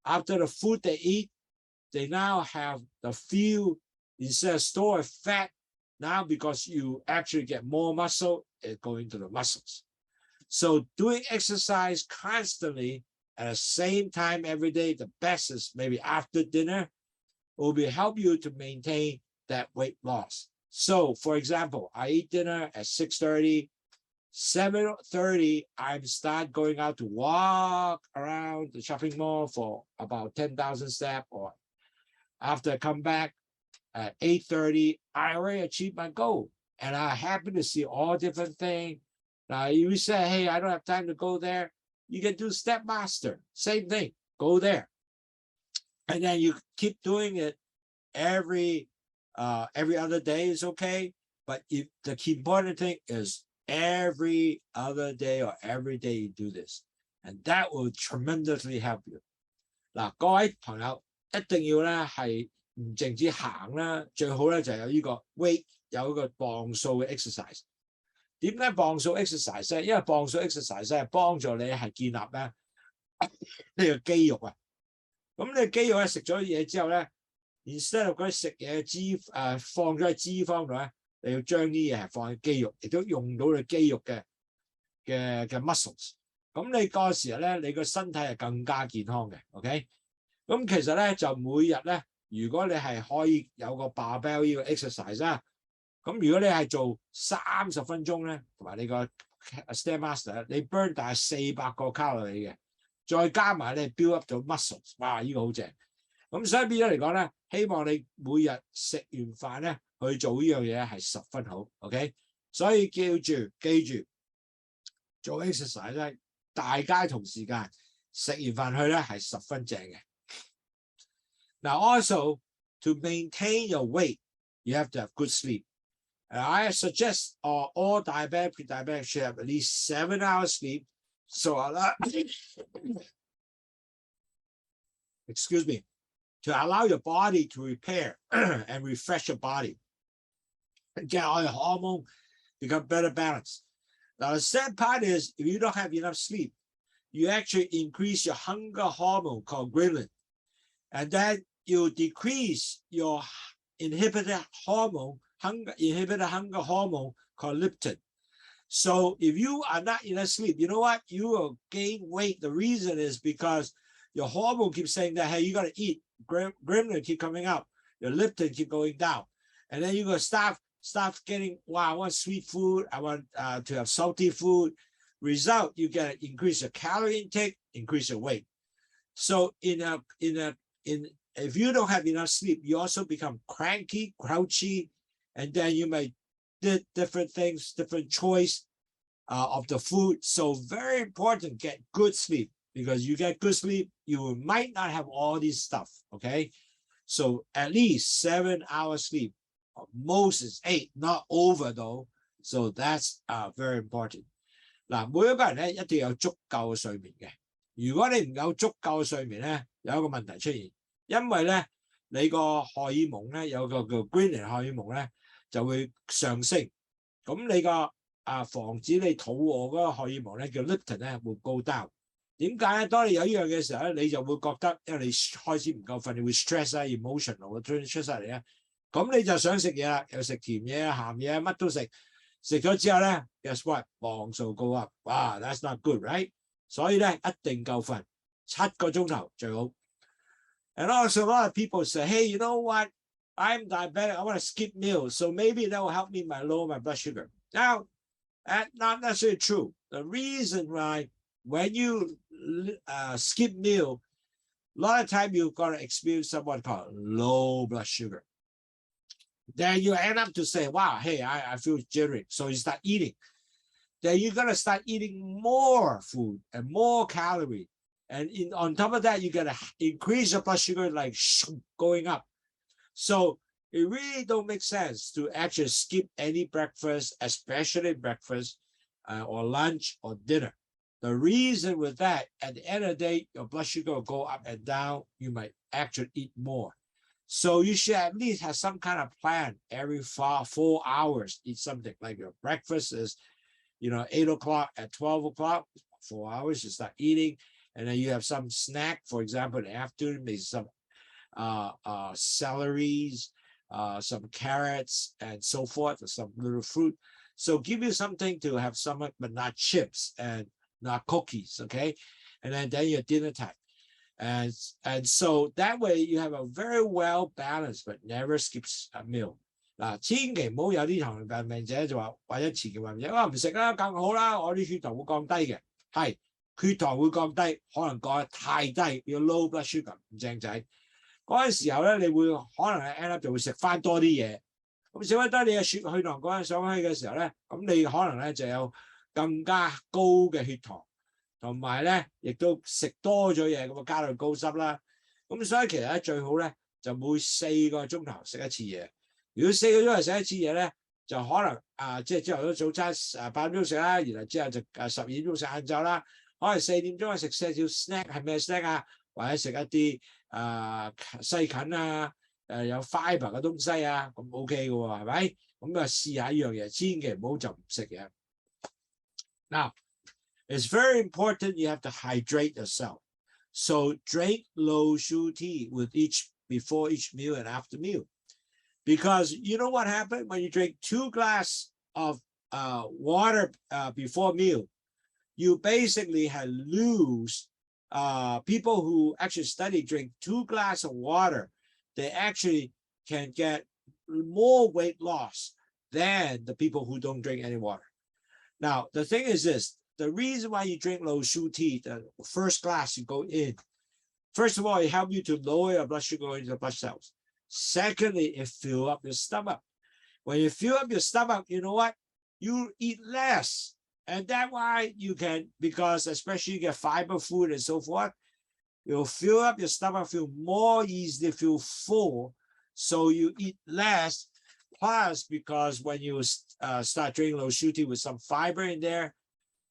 After the food they eat, they now have the fuel instead of store fat. Now, because you actually get more muscle, it goes into the muscles. So doing exercise constantly at the same time every day, the best is maybe after dinner, will be help you to maintain that weight loss. So, for example, I eat dinner at 6:30, 7:30, I start going out to walk around the shopping mall for about 10,000 steps, or after I come back at 8:30, I already achieved my goal. And I'm happy to see all different things. Now, you say, hey, I don't have time to go there. You can do Step Master, same thing, go there. And then you keep doing it every other day is okay. But the key important thing is every other day or every day you do this. And that will tremendously help you. 嗱，各位朋友一定要咧係唔淨止行啦，最好咧就有呢個 weight 有一個磅數嘅 exercise。點解磅數 exercise 咧？因為磅數 exercise 係幫助你係建立咧呢個肌肉啊。咁你肌肉咧食咗嘢之後咧 ，instead of 嗰啲食嘢放咗喺脂肪度咧，你要將啲嘢係放喺肌肉，亦都用到你肌肉嘅 muscles。咁你嗰個時候咧，你個身體係更加健康嘅。OK， 咁其實咧就每日咧如果你係可以有個 barbell 呢個 exercise 啦，咁如果你係做30分鐘咧，同埋你個 Stairmaster， 你 burn 大概400個卡路里嘅，再加埋你 build up 咗 muscles， 哇！呢個好正。咁所以變咗嚟講咧，希望你每日食完飯咧去做呢樣嘢係10分好 ，OK？ 所以記住做 exercise 咧，大家同時間食完飯去咧係10分正嘅。Now also to maintain your weight, you have to have good sleep. I suggest all diabetic, pre-diabetic should have at least 7 hours sleep. So excuse me, to allow your body to repair and refresh your body and get all your hormone become better balanced. Now the sad part is if you don't have enough sleep, you actually increase your hunger hormone called ghrelin, and then you decrease your inhibitor hunger hormone called leptin. So if you are not enough sleep, you know what? You will gain weight. The reason is because your hormone keeps saying that, hey, you got to eat. Ghrelin keep coming up. Your leptin keep going down. And then you're going to start getting, wow, I want sweet food. I want to have salty food. Result, you get to increase your calorie intake, increase your weight. So if you don't have enough sleep, you also become cranky, grouchy, and then you may do different things, different choice of the food. So very important, get good sleep, because you get good sleep, you might not have all this stuff, okay? So at least 7 hours sleep. Most is 8, not over though. So that's very important. 嗱，每一個人咧一定要有足夠嘅睡眠嘅。如果你唔夠足夠嘅睡眠咧，有一個問題出現，因為咧你個荷爾蒙咧有個叫 ghrelin 荷爾蒙咧就會上升，咁你個防止你肚餓嗰個荷爾蒙咧叫 leptin 咧會 go down。點解咧？當你有呢樣嘅時候咧，你就會覺得因為你開始唔夠瞓，你會 stress 啊 emotional 出晒嚟啊，咁你就想食嘢啦，又食甜嘢鹹嘢乜都食。食咗之後咧 ，guess what？ 磅數 go up， 哇 ，that's not good， right？ 所以咧一定夠瞓，7個鐘頭最好。And also a lot of people say, hey, you know what? I'm diabetic. I want to skip meals, so maybe that will help me lower my blood sugar. Now, that's not necessarily true. The reason why when you skip meal, a lot of time you're going to experience somewhat called low blood sugar. Then you end up to say, wow, hey, I feel jittery. So you start eating. Then you're going to start eating more food and more calorie. And on top of that, you're going to increase your blood sugar like going up. So it really don't make sense to actually skip any breakfast, especially breakfast or lunch or dinner. The reason with that, at the end of the day, your blood sugar will go up and down. You might actually eat more. So you should at least have some kind of plan every 4 hours, eat something like your breakfast is, 8 o'clock at 12 o'clock, 4 hours, you start eating. And then you have some snack, for example, in the afternoon, maybe some celeries, some carrots and so forth, or some little fruit. So give you something to have some, but not chips and not cookies, okay? And then your dinner time. And so that way you have a very well balanced but never skips a meal. 嗱，千祈唔好有啲糖尿病病者就話，或者前期患者，唔食啦，更好啦，我啲血糖會降低嘅。係，血糖會降低，可能降得太低，要 low blood sugar 唔正仔。嗰陣時候咧，你會可能係 end up 就會食翻多啲嘢。咁食翻多你嘅血糖嗰陣上去嘅時候咧，咁你可能咧就有更加高嘅血糖。同埋咧，亦都食多咗嘢，咁啊加到高濕啦。咁所以其實咧最好咧就每4個鐘頭食一次嘢。如果4個鐘頭食一次嘢咧，就可能即係朝頭早早餐8點鐘食啦，然後之後就12點鐘食晏晝啦。可能4點鐘食些少 snack， 係咩 snack 啊？或者食一啲西芹啊，有 fibre 嘅東西啊，咁 OK 嘅喎，係咪？咁啊試下呢樣嘢，千祈唔好就唔食嘢。Now, it's very important you have to hydrate yourself. So drink Lowsutea before each meal and after meal. Because you know what happened when you drink 2 glasses of water before meal, you basically lose people who actually study drink 2 glasses of water they actually can get more weight loss than the people who don't drink any water. Now, the thing is this, the reason why you drink Lowsutea, the first glass you go in, first of all, it helps you to lower your blood sugar into the blood cells. Secondly, it fills up your stomach. When you fill up your stomach, you know what? You eat less. And that's why you can, because especially you get fiber food and so forth, you'll fill up your stomach, feel more easily, feel full. So you eat less. Plus, because when you start drinking Lowsutea with some fiber in there,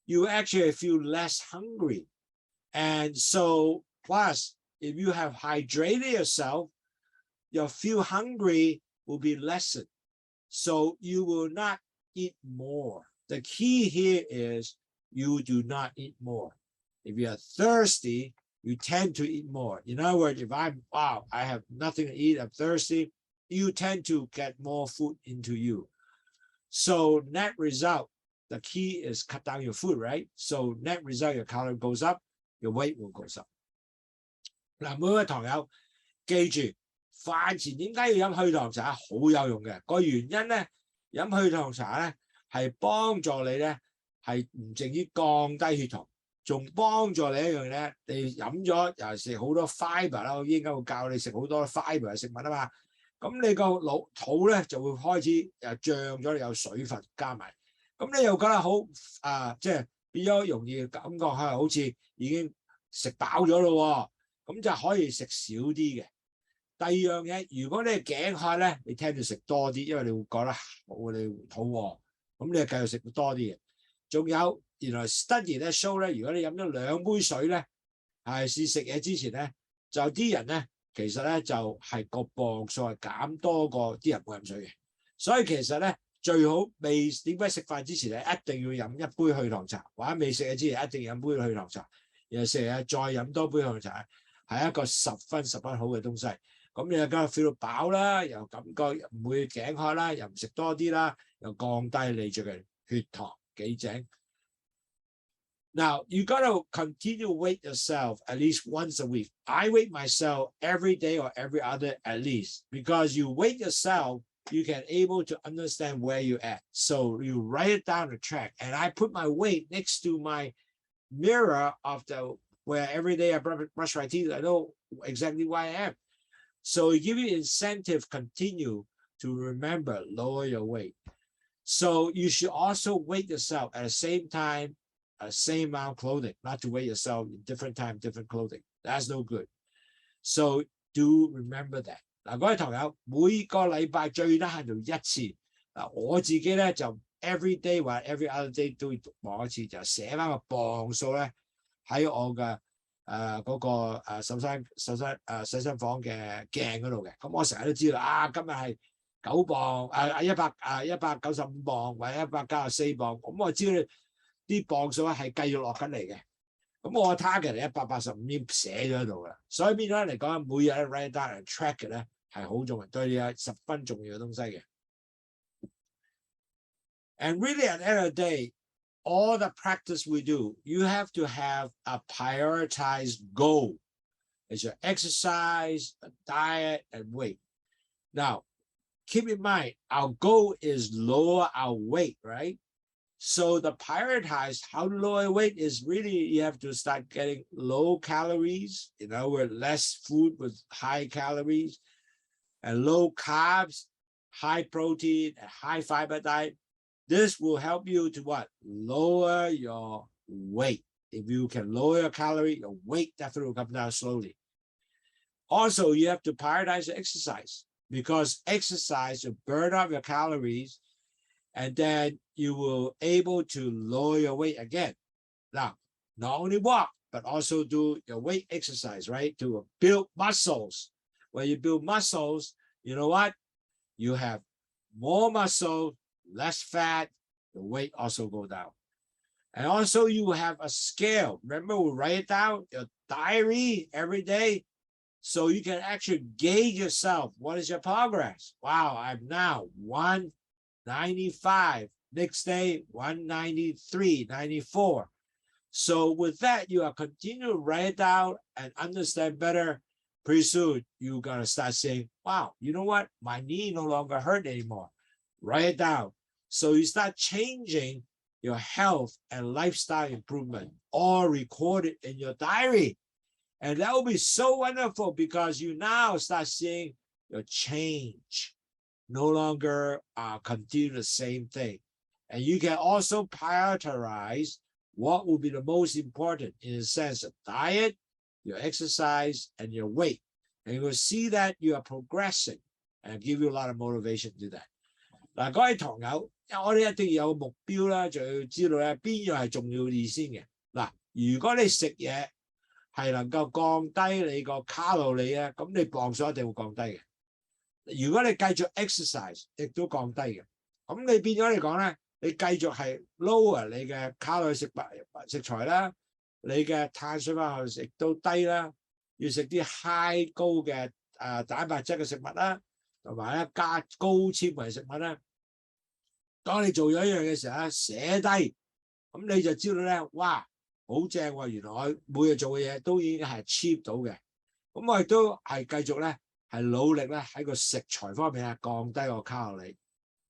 you actually feel less hungry. And so, plus, if you have hydrated yourself, your feel hungry will be lessened. So you will not eat more. The key here is you do not eat more. If you are thirsty, you tend to eat more. In other words, if I have nothing to eat, I'm thirsty, you tend to get more food into you. So net result, the key is cut down your food, right? So net result, your calorie goes up, your weight will go up. 嗱，每位堂友記住，飯前點解要飲去糖茶？好有用嘅。個原因咧，飲去糖茶咧係幫助你咧係唔淨於降低血糖，仲幫助你一樣咧，你飲咗尤其是好多 fiber 啦，我應該會教你食好多 fiber 嘅食物啊嘛。咁你個肚咧就會開始脹咗，有水分加埋，咁你又覺得好即係變咗容易感覺係好似已經食飽咗咯喎，咁就可以食少啲嘅。第二樣嘢，如果你頸渴咧，你聽住食多啲，因為你會覺得你肚餓，咁你就繼續食多啲嘅。仲有原來 study 咧 show 咧，如果你飲咗2杯水咧，試食嘢之前咧，就啲人咧。其實咧就係個磅數係減多過啲人冇飲水嘅，所以其實咧最好點解食飯之前咧一定要飲一杯去糖茶，或者未食嘢之前一定要飲杯去糖茶，然後食嘢再飲多杯去糖茶，係一個十分好嘅東西。咁你又梗係 feel 到飽啦，又感覺唔會頸渴啦，又唔食多啲啦，又降低你最近血糖幾正。Now, you got to continue to weight yourself at least once a week. I weight myself every day or every other at least, because you weight yourself, you can able to understand where you're at. So you write it down the track, and I put my weight next to my mirror where every day I brush my teeth. I know exactly where I am. So it gives you incentive continue to remember, lower your weight. So you should also weight yourself at the same time, same amount of clothing, not to weigh yourself in different time, different clothing. That's no good. So do remember that. 嗱，各位堂友，每個禮拜最得閒就一次。嗱，我自己咧就 every day 或 every other day 都要望一次，就寫翻個磅數咧喺我嘅嗰個洗身房嘅鏡嗰度嘅。咁我成日都知道今日係9磅195磅或者194磅，咁我知道啲磅數係繼續落緊嚟嘅，咁我 target 係185已經寫咗喺度啦，所以變咗嚟講，每日 write down and track 嘅咧係好重要，對你係十分重要嘅東西嘅。And really at the end of the day, all the practice we do, you have to have a prioritized goal. It's your exercise, a diet, and weight. Now, keep in mind, our goal is lower our weight, right? So the prioritize how to lower weight is really you have to start getting low calories, in other words, less food with high calories, and low carbs, high protein, and high fiber diet. This will help you to what? Lower your weight. If you can lower your calorie, your weight definitely will come down slowly. Also, you have to prioritize your exercise, because exercise will burn up your calories, and then you will able to lower your weight again. Now, not only walk, but also do your weight exercise, right? To build muscles. When you build muscles, you know what? You have more muscle, less fat, the weight also go down. And also you have a scale. Remember, we write it down, your diary every day, so you can actually gauge yourself. What is your progress? Wow, I'm now 195. Next day, 193, 94. So with that, you are continue to write it down and understand better pretty soon you're going to start saying, wow, you know what? My knee no longer hurt anymore. Write it down. So you start changing your health and lifestyle improvement, all recorded in your diary. And that will be so wonderful because you now start seeing your change. No longer continue the same thing. And you can also prioritize what will be the most important in the sense of diet, your exercise, and your weight. And you will see that you are progressing and give you a lot of motivation to do that. 嗱，各位堂友，我哋一定要有目標啦，就要知道咧邊樣係重要啲先嘅。嗱，如果你食嘢係能夠降低你個卡路里咧，咁你磅數一定會降低嘅。如果你繼續 exercise， 亦都降低嘅。咁你變咗嚟講咧，你繼續係 lower 你嘅卡路里食材啦，你嘅碳水化合物亦都低啦，要食啲 high 高嘅蛋白質嘅食物啦。同埋咧加高纖維食物咧，當你做咗一樣嘅時候咧，寫低，咁你就知道咧，哇，好正喎！原來我每日做嘅嘢都已經係 achieve 到嘅。咁我亦都係繼續咧，係努力咧喺個食材方面降低個卡路里。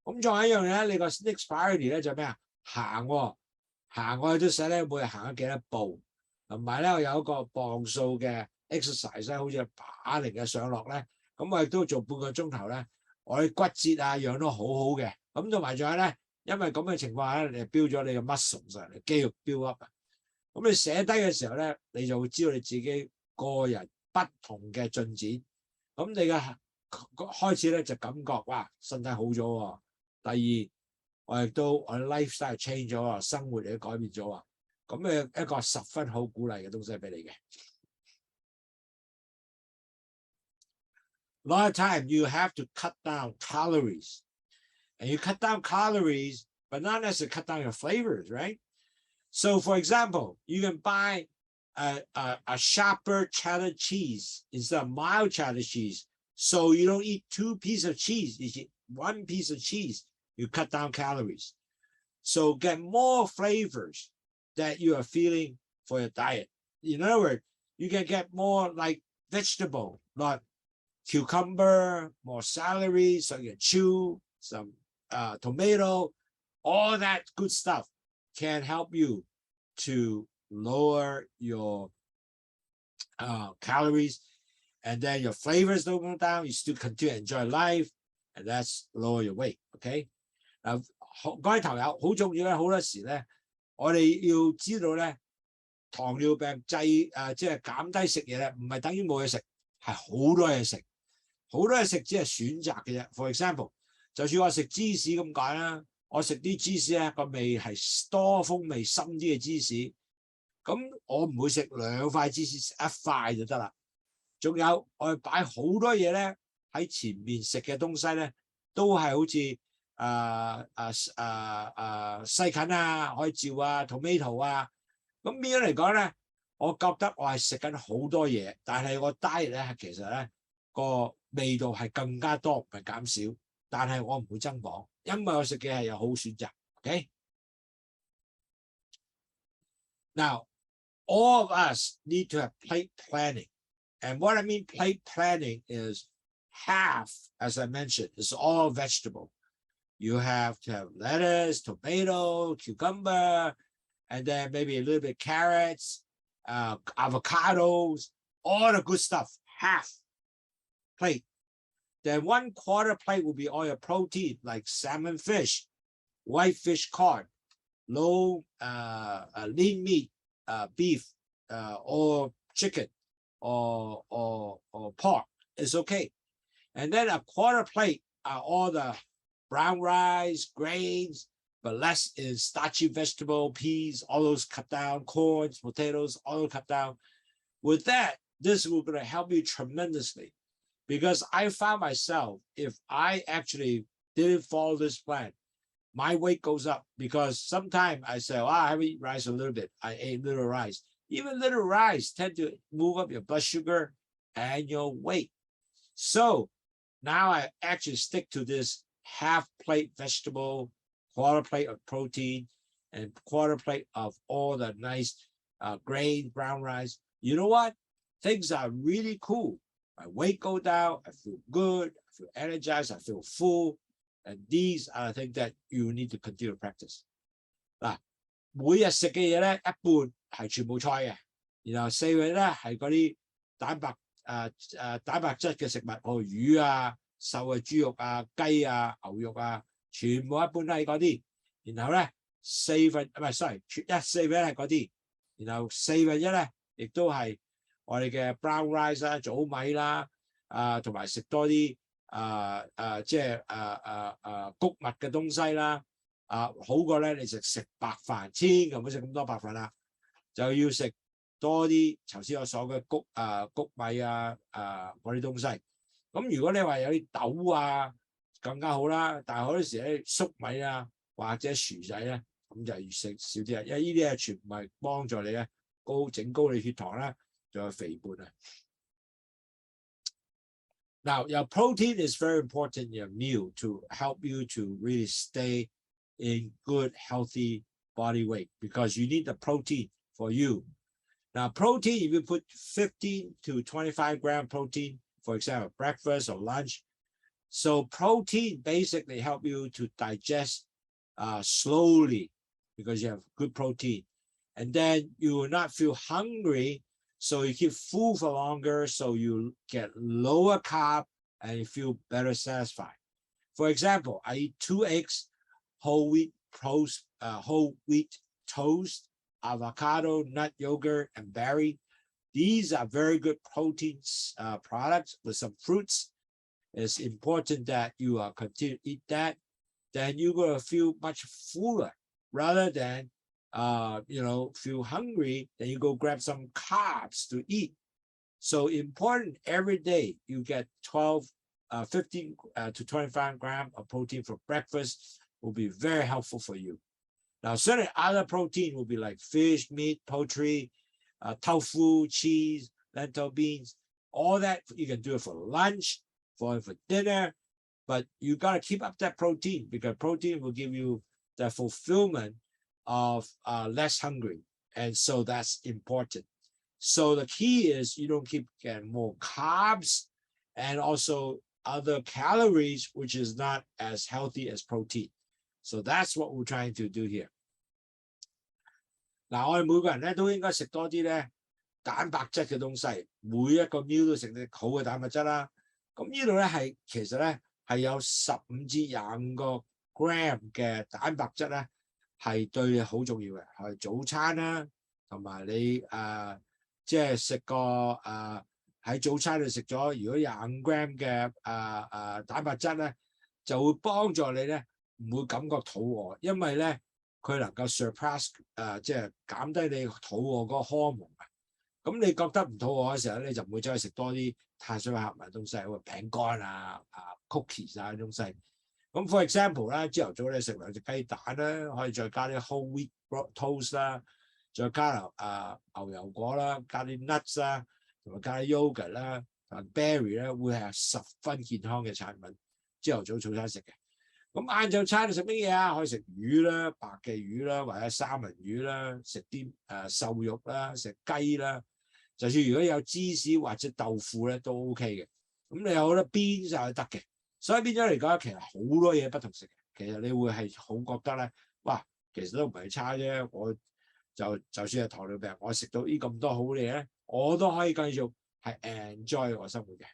咁仲有一樣嘢咧，你個 next priority 咧就咩啊？行喎，行我哋都寫咧，每日行咗幾多步，同埋咧我有一個磅數嘅 exercise 咧，好似啞鈴嘅上落咧。咁我亦都做半個鐘頭咧，我啲骨節樣都好好嘅。咁同埋仲有咧，因為咁嘅情況下咧，你標咗你嘅 muscle 上嚟，肌肉 build up 啊。咁你寫低嘅時候咧，你就會知道你自己個人不同嘅進展。咁你嘅開始咧就感覺哇，身體好咗喎。第二，我嘅 lifestyle change 咗喎，生活亦都改變咗喎。咁一個十分好鼓勵嘅東西俾你嘅。A lot of time you have to cut down calories, and you cut down calories, but not necessarily cut down your flavors, right? So, for example, you can buy a sharper cheddar cheese instead of mild cheddar cheese. So you don't eat 2 pieces of cheese, you eat 1 piece of cheese. You cut down calories. So get more flavors that you are feeling for your diet. In other words, you can get more like vegetable, like cucumber, more celery, so you can chew, some tomato, all that good stuff can help you to lower your calories, and then your flavors don't go down, you still continue to enjoy life, and that's lower your weight, okay? 各位朋友，好重要咧，好多時咧，我哋要知道咧，糖尿病即係減低食嘢咧，唔係等於冇嘢食，係好多嘢食。好多嘢食只係選擇嘅啫。For example， 就算我食芝士咁解啦，我食啲芝士咧個味係多風味深啲嘅芝士，咁我唔會食2塊芝士，食1塊就得啦。仲有我哋擺好多嘢咧喺前面食嘅東西咧，都係好似西芹啊、海椒啊、tomato 啊，咁變咗嚟講咧，我覺得我係食緊好多嘢，但係我 diet 咧其實咧個味道係更加多，唔係減少，但係我唔會增磅，因為我食嘅係有好選擇。Okay? Now, all of us need to have plate planning. And what I mean plate planning is half, as I mentioned, is all vegetable. You have to have lettuce, tomato, cucumber, and then maybe a little bit carrots, avocados, all the good stuff, half plate. Then 1/4 plate will be all your protein, like salmon fish, whitefish cod, low lean meat, beef, or chicken, or pork. It's okay. And then 1/4 plate are all the brown rice, grains, but less is starchy vegetable, peas, all those cut down, corns, potatoes, all those cut down. With that, this will going to help you tremendously. Because I found myself, if I actually didn't follow this plan, my weight goes up because sometimes I say, I have eaten rice a little bit. I ate little rice. Even little rice tend to move up your blood sugar and your weight. So now I actually stick to this half plate vegetable, 1/4 plate of protein, and 1/4 plate of all the nice grain, brown rice. You know what? Things are really cool. my weight go down, I feel good, I feel energized, I feel full, and these are the things that you need to continue to practice. 嗱，每日食嘅嘢咧，一半係全部菜嘅，然後4樣咧係嗰啲蛋白質嘅食物，魚啊、瘦嘅豬肉啊、雞啊、牛肉啊，全部一半都係嗰啲。然後咧4分係嗰啲，然後1/4咧亦都係我哋嘅 brown rice 啦、糙米啦，同埋食多啲即係穀物嘅東西啦。好過咧，你食白飯，千祈唔好食咁多白飯啦，就要食多啲頭先我所嘅穀米嗰啲東西。咁如果你話有啲豆啊，更加好啦。但係好多時咧粟米啊或者薯仔咧，咁就要食少啲啦，因為呢啲係全部係幫助你咧整高你血糖啦，仲有肥胖啊。Now, your protein is very important in your meal to help you to really stay in good, healthy body weight because you need the protein for you. Now, protein, if you put 15 to 25 gram protein, for example, breakfast or lunch, so protein basically help you to digest slowly because you have good protein. And then you will not feel hungry, so you keep full for longer, so you get lower carb and you feel better satisfied. For example, I eat 2 eggs, whole wheat toast, avocado, nut yogurt, and berry. These are very good protein products with some fruits. It's important that you continue to eat that. Then you're going to feel much fuller rather than feel hungry. Then you go grab some carbs to eat. So important every day you get 15 to 25 grams of protein for breakfast will be very helpful for you. Now, certain other protein will be like fish, meat, poultry, tofu, cheese, lentil beans. All that you can do it for lunch, for dinner, but you got to keep up that protein because protein will give you the fulfillment of less hungry. And so that's important. So the key is you don't keep getting more carbs and also other calories, which is not as healthy as protein. So that's what we're trying to do here. 嗱，我哋每個人咧都應該食多啲咧蛋白質嘅東西，每一個 meal 都食啲好嘅蛋白質啦。咁呢度咧其實咧係有15至25個 gram 嘅蛋白質咧，係對你好重要嘅，係早餐啦，同埋你即係食個喺早餐度食咗，如果25 gram 嘅蛋白質咧，就會幫助你咧唔會感覺肚餓，因為咧佢能夠 surpass 即係減低你肚餓嗰個荷蒙啊。咁你覺得唔肚餓嘅時候咧，你就唔會走去食多啲碳水化合物東西，好似餅乾cookies 啲東西。咁 for example 啦，朝頭早你食2隻雞蛋啦，可以再加啲 whole wheat toast 啦，再加牛油果啦，加啲 nuts 啦，同埋加啲 yogurt 啦，同埋 berry 咧，會係10分健康嘅產品。朝頭早餐食嘅。咁晏晝餐你食乜嘢啊？可以食魚啦，白嘅魚啦，或者三文魚啦，食啲瘦肉啦，食雞啦。就算如果有芝士或者豆腐咧都 OK 嘅。咁你有好多邊就係得嘅。所以變咗嚟講，其實好多嘢不同食嘅。其實你會係好覺得咧，哇，其實都唔係差啫。我就算係糖尿病，我食到呢咁多好嘢咧，我都可以繼續係 enjoy 我生活嘅。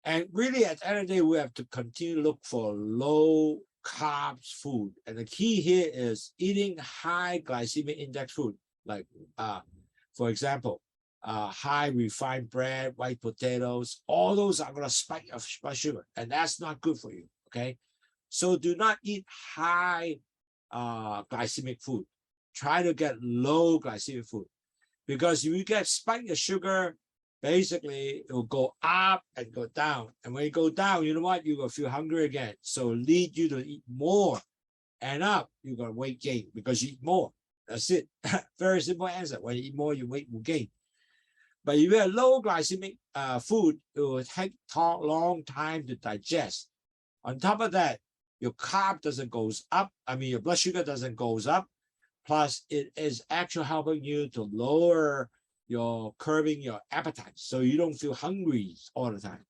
And really, at the end of the day, we have to continue to look for low carbs food. And the key here is eating high glycemic index food, like, for example, high refined bread, white potatoes. All those are going to spike your blood sugar, and that's not good for you, okay? So do not eat high glycemic food. Try to get low glycemic food. Because if you get spike your sugar, basically, it will go up and go down. And when you go down, you know what? You're going to feel hungry again. So lead you to eat more. And up, you're going to weight gain because you eat more. That's it. Very simple answer. When you eat more, your weight will gain. But if you have low glycemic food, it will take a long time to digest. On top of that, your carb doesn't go up. Your blood sugar doesn't go up. Plus, it is actually helping you to lower you're curbing your appetite so you don't feel hungry all the time.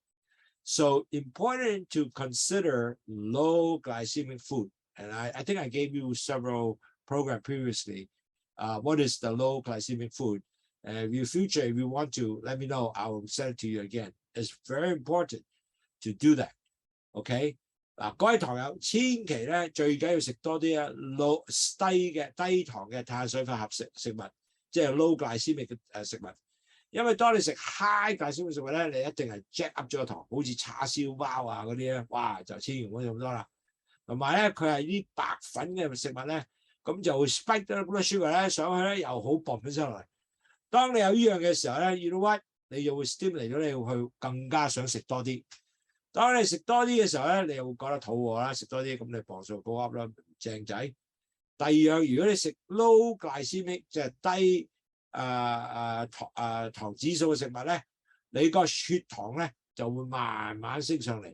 So important to consider low glycemic food. And I think I gave you several programs previously. What is the low glycemic food? And if you want to, let me know. I will send it to you again. It's very important to do that. OK? 嗱，各位糖友，千祈咧最緊要食多啲低糖嘅碳水化合物食物，即係 low glycemic 嘅食物。因為當你食 high glycemic 食物咧，你一定係 jack up 咗個糖，好似叉燒包啊嗰啲咧，哇就千祈唔好咁多啦。同埋咧，佢係啲白粉嘅食物咧，咁就會 spike 咗嗰啲 sugar 咧上去咧，又好bomb咗上嚟。當你有呢樣嘅時候咧 ，you know what？ 你就會 stimulate 咗你去更加想食多啲。當你食多啲嘅時候咧，你又會覺得肚餓啦，食多啲咁你磅數高 up 啦，正仔。第二樣，如果你食 low glycemic 即係低糖指數嘅食物咧，你個血糖咧就會慢慢升上嚟。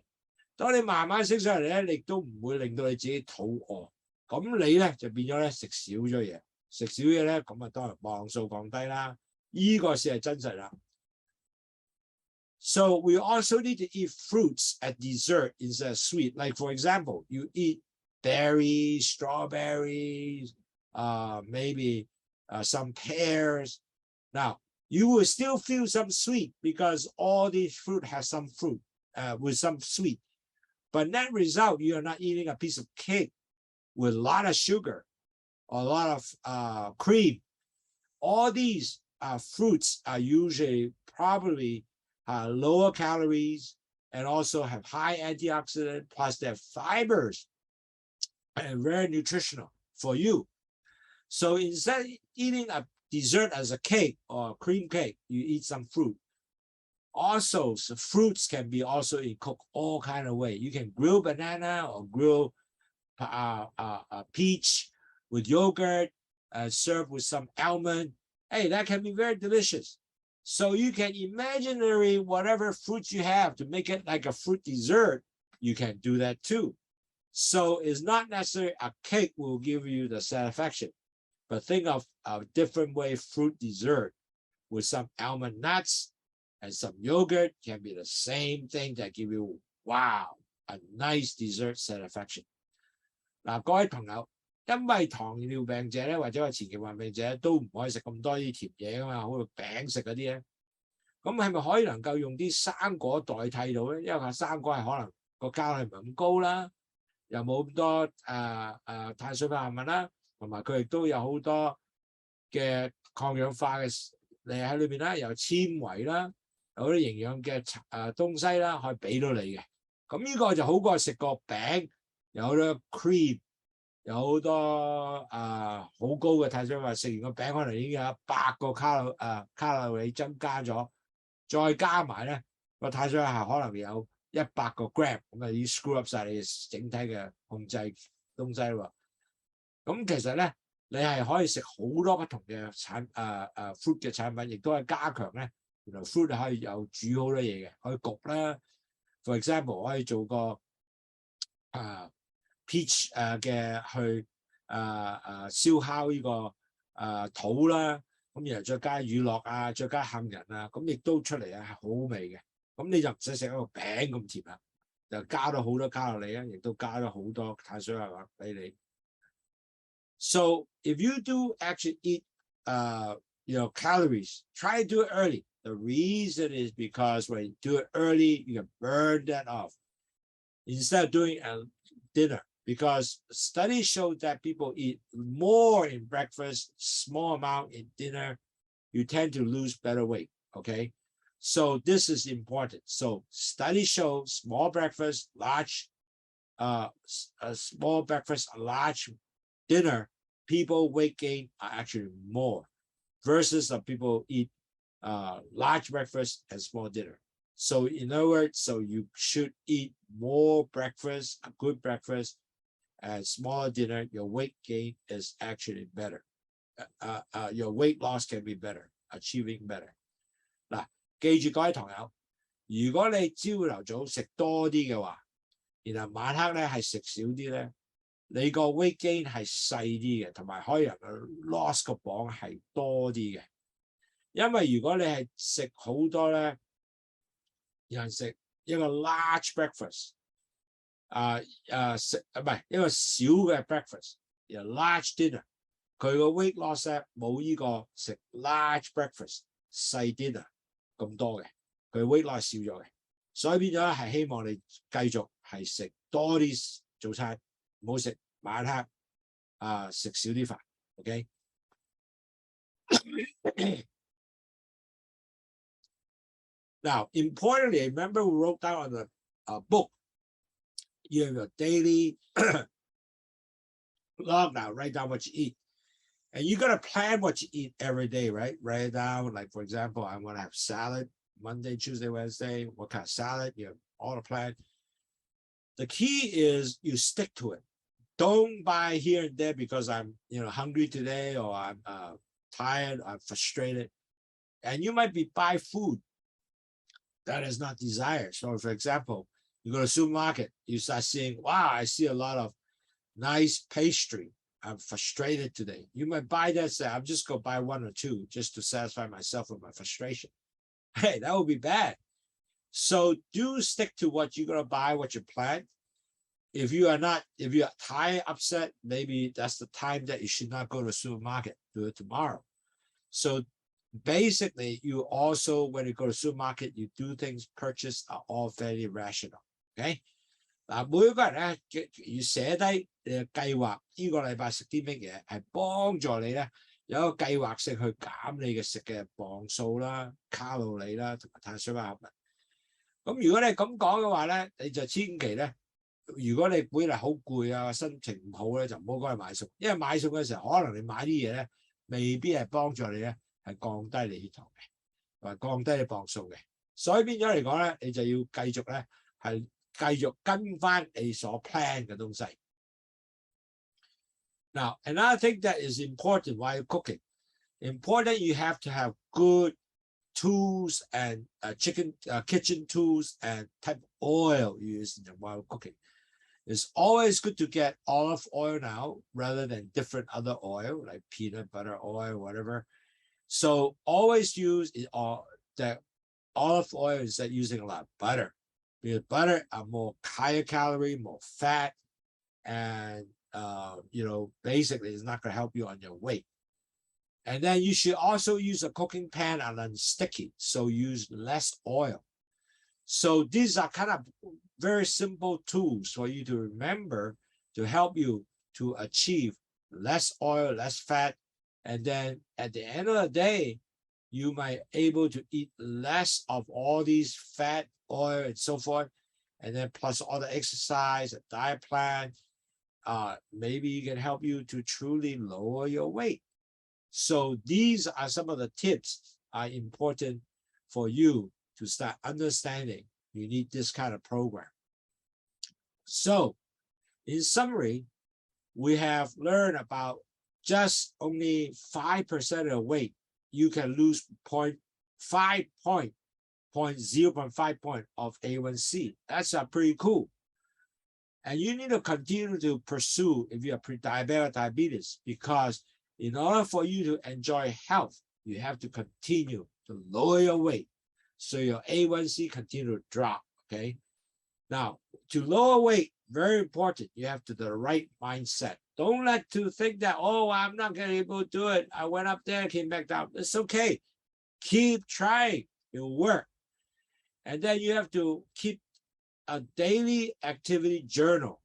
當你慢慢升上嚟咧，你亦都唔會令到你自己肚餓。咁你咧就變咗咧食少咗嘢，食少嘢咧咁啊當然磅數降低啦。呢個先係真實啦。So we also need to eat fruits at dessert instead of sweet. Like for example, you eat berries, strawberries, maybe some pears. Now, you will still feel some sweet because all these fruit has some fruit with some sweet. But net result, you are not eating a piece of cake with a lot of sugar or a lot of cream. All these fruits are usually probably lower calories and also have high antioxidant, plus they have fibers and very nutritional for you. So instead of eating a dessert as a cake or a cream cake, you eat some fruit. Also, so fruits can be also cooked all kind of way. You can grill banana or grill peach with yogurt, serve with some almond. Hey, that can be very delicious. So you can imaginary whatever fruits you have to make it like a fruit dessert, you can do that too. So it's not necessarily a cake will give you the satisfaction, but think of a different way fruit dessert with some almond nuts and some yogurt can be the same thing that give you, wow, a nice dessert satisfaction. 嗱，各位朋友，因為糖尿病者咧，或者係前期患病者都唔可以食咁多啲甜嘢噶嘛，好似餅食嗰啲咧。咁係咪可以能夠用啲生果代替到咧？因為生果係可能個卡路里唔係咁高啦，又冇咁多碳水化合物啦，同埋佢亦都有好多嘅抗氧化嘅嚟喺裏邊啦，有纖維啦，有啲營養嘅東西啦，可以俾到你嘅。咁呢個就好過食個餅，有好多 cream。有好多好高嘅碳水化合物，食完個餅可能已經有100個卡路里增加咗，再加埋咧個碳水化合物可能有100個 gram， 咁啊已經 screw up 晒你整體嘅控制東西喎。咁其實咧，你係可以食好多不同嘅fruit 嘅產品，亦都係加強咧。原來 fruit 可以有煮好多嘢嘅，可以焗啦。For example， 可以做個peach 嘅去燒烤呢個肚啦，咁然後再加乳酪啊，再加杏仁啊，咁亦都出嚟係好好味嘅。咁你就唔使食一個餅咁甜啦，就加咗好多卡路里啊，亦都加咗好多碳水化合物俾你。So if you do actually eat calories, try to do it early. The reason is because when you do it early, you can burn that off instead of doing a dinner. Because studies show that people eat more in breakfast, small amount in dinner, you tend to lose better weight, okay? So this is important. So studies show small breakfast, small breakfast, a large dinner, people weight gain are actually more versus the people eat large breakfast and small dinner. So in other words, so you should eat more breakfast, a good breakfast, and smaller dinner, your weight gain is actually better. Your weight loss can be better, achieving better. 嗱，記住各位朋友，如果你朝頭早食多啲嘅話，然後晚黑咧係食少啲咧，你個 weight gain 係細啲嘅，同埋可以能夠 loss 個磅係多啲嘅。因為如果你係食好多咧，有人食一個 large breakfast， 食唔係一個小嘅 breakfast， 有 large dinner， 佢個 weight loss 咧冇呢個食 large breakfast 細 dinner 咁多嘅，佢 weight loss 少咗嘅，所以變咗係希望你繼續係食多啲早餐，唔好食晚黑食少啲飯 ，OK？ Now, importantly, remember we wrote down on the book, you have your daily log now, write down what you eat. And you got to plan what you eat every day, right? Write it down. Like, for example, I want to have salad Monday, Tuesday, Wednesday. What kind of salad? You have all the plan. The key is you stick to it. Don't buy here and there because I'm, hungry today or I'm tired, I'm frustrated. And you might be buy food that is not desired. So, for example, you go to the supermarket, you start seeing, wow, I see a lot of nice pastry. I'm frustrated today. You might buy that, say, I'm just going to buy one or two just to satisfy myself with my frustration. Hey, that would be bad. So do stick to what you're going to buy, what you plan. If you're tired, upset, maybe that's the time that you should not go to the supermarket. Do it tomorrow. So basically, you also, when you go to the supermarket, you do things, purchase are all fairly rational. Okay? 嗱，每一個人咧要寫低你嘅計劃，呢個禮拜食啲乜嘢，係幫助你咧有一個計劃性去減你嘅食嘅磅數啦、卡路里啦同埋碳水化合物。咁如果你咁講嘅話咧，你就千祈咧，如果你本嚟好攰啊、心情唔好咧，就唔好講去買餸，因為買餸嘅時候，可能你買啲嘢咧，未必係幫助你咧係降低你血糖嘅，或降低你磅數嘅。所以變咗嚟講咧，你就要繼續咧係。繼續跟翻你所 plan 嘅東西。Now, another thing that is important while you're cooking, important you have to have good tools and kitchen tools and type of oil you use while cooking. It's always good to get olive oil now rather than different other oil like peanut butter oil, whatever. So always use the olive oil instead of using a lot of butter. Because butter are more higher calorie, more fat, and basically it's not going to help you on your weight. And then you should also use a cooking pan and non-sticky, so use less oil. So these are kind of very simple tools for you to remember to help you to achieve less oil, less fat, and then at the end of the day, you might able to eat less of all these fat, oil, and so forth, and then plus all the exercise, a diet plan, maybe it can help you to truly lower your weight. So these are some of the tips are important for you to start understanding you need this kind of program. So in summary, we have learned about just only 5% of the weight. You can lose 0.5 point of A1c. That's pretty cool. And you need to continue to pursue if you are pre-diabetic diabetes, because in order for you to enjoy health, you have to continue to lower your weight so your A1c continue to drop, okay? Now, to lower weight, very important, you have to do the right mindset. Don't let to think that, oh, I'm not going to be able to do it. I went up there, came back down. It's okay. Keep trying. It'll work. And then you have to keep a daily activity journal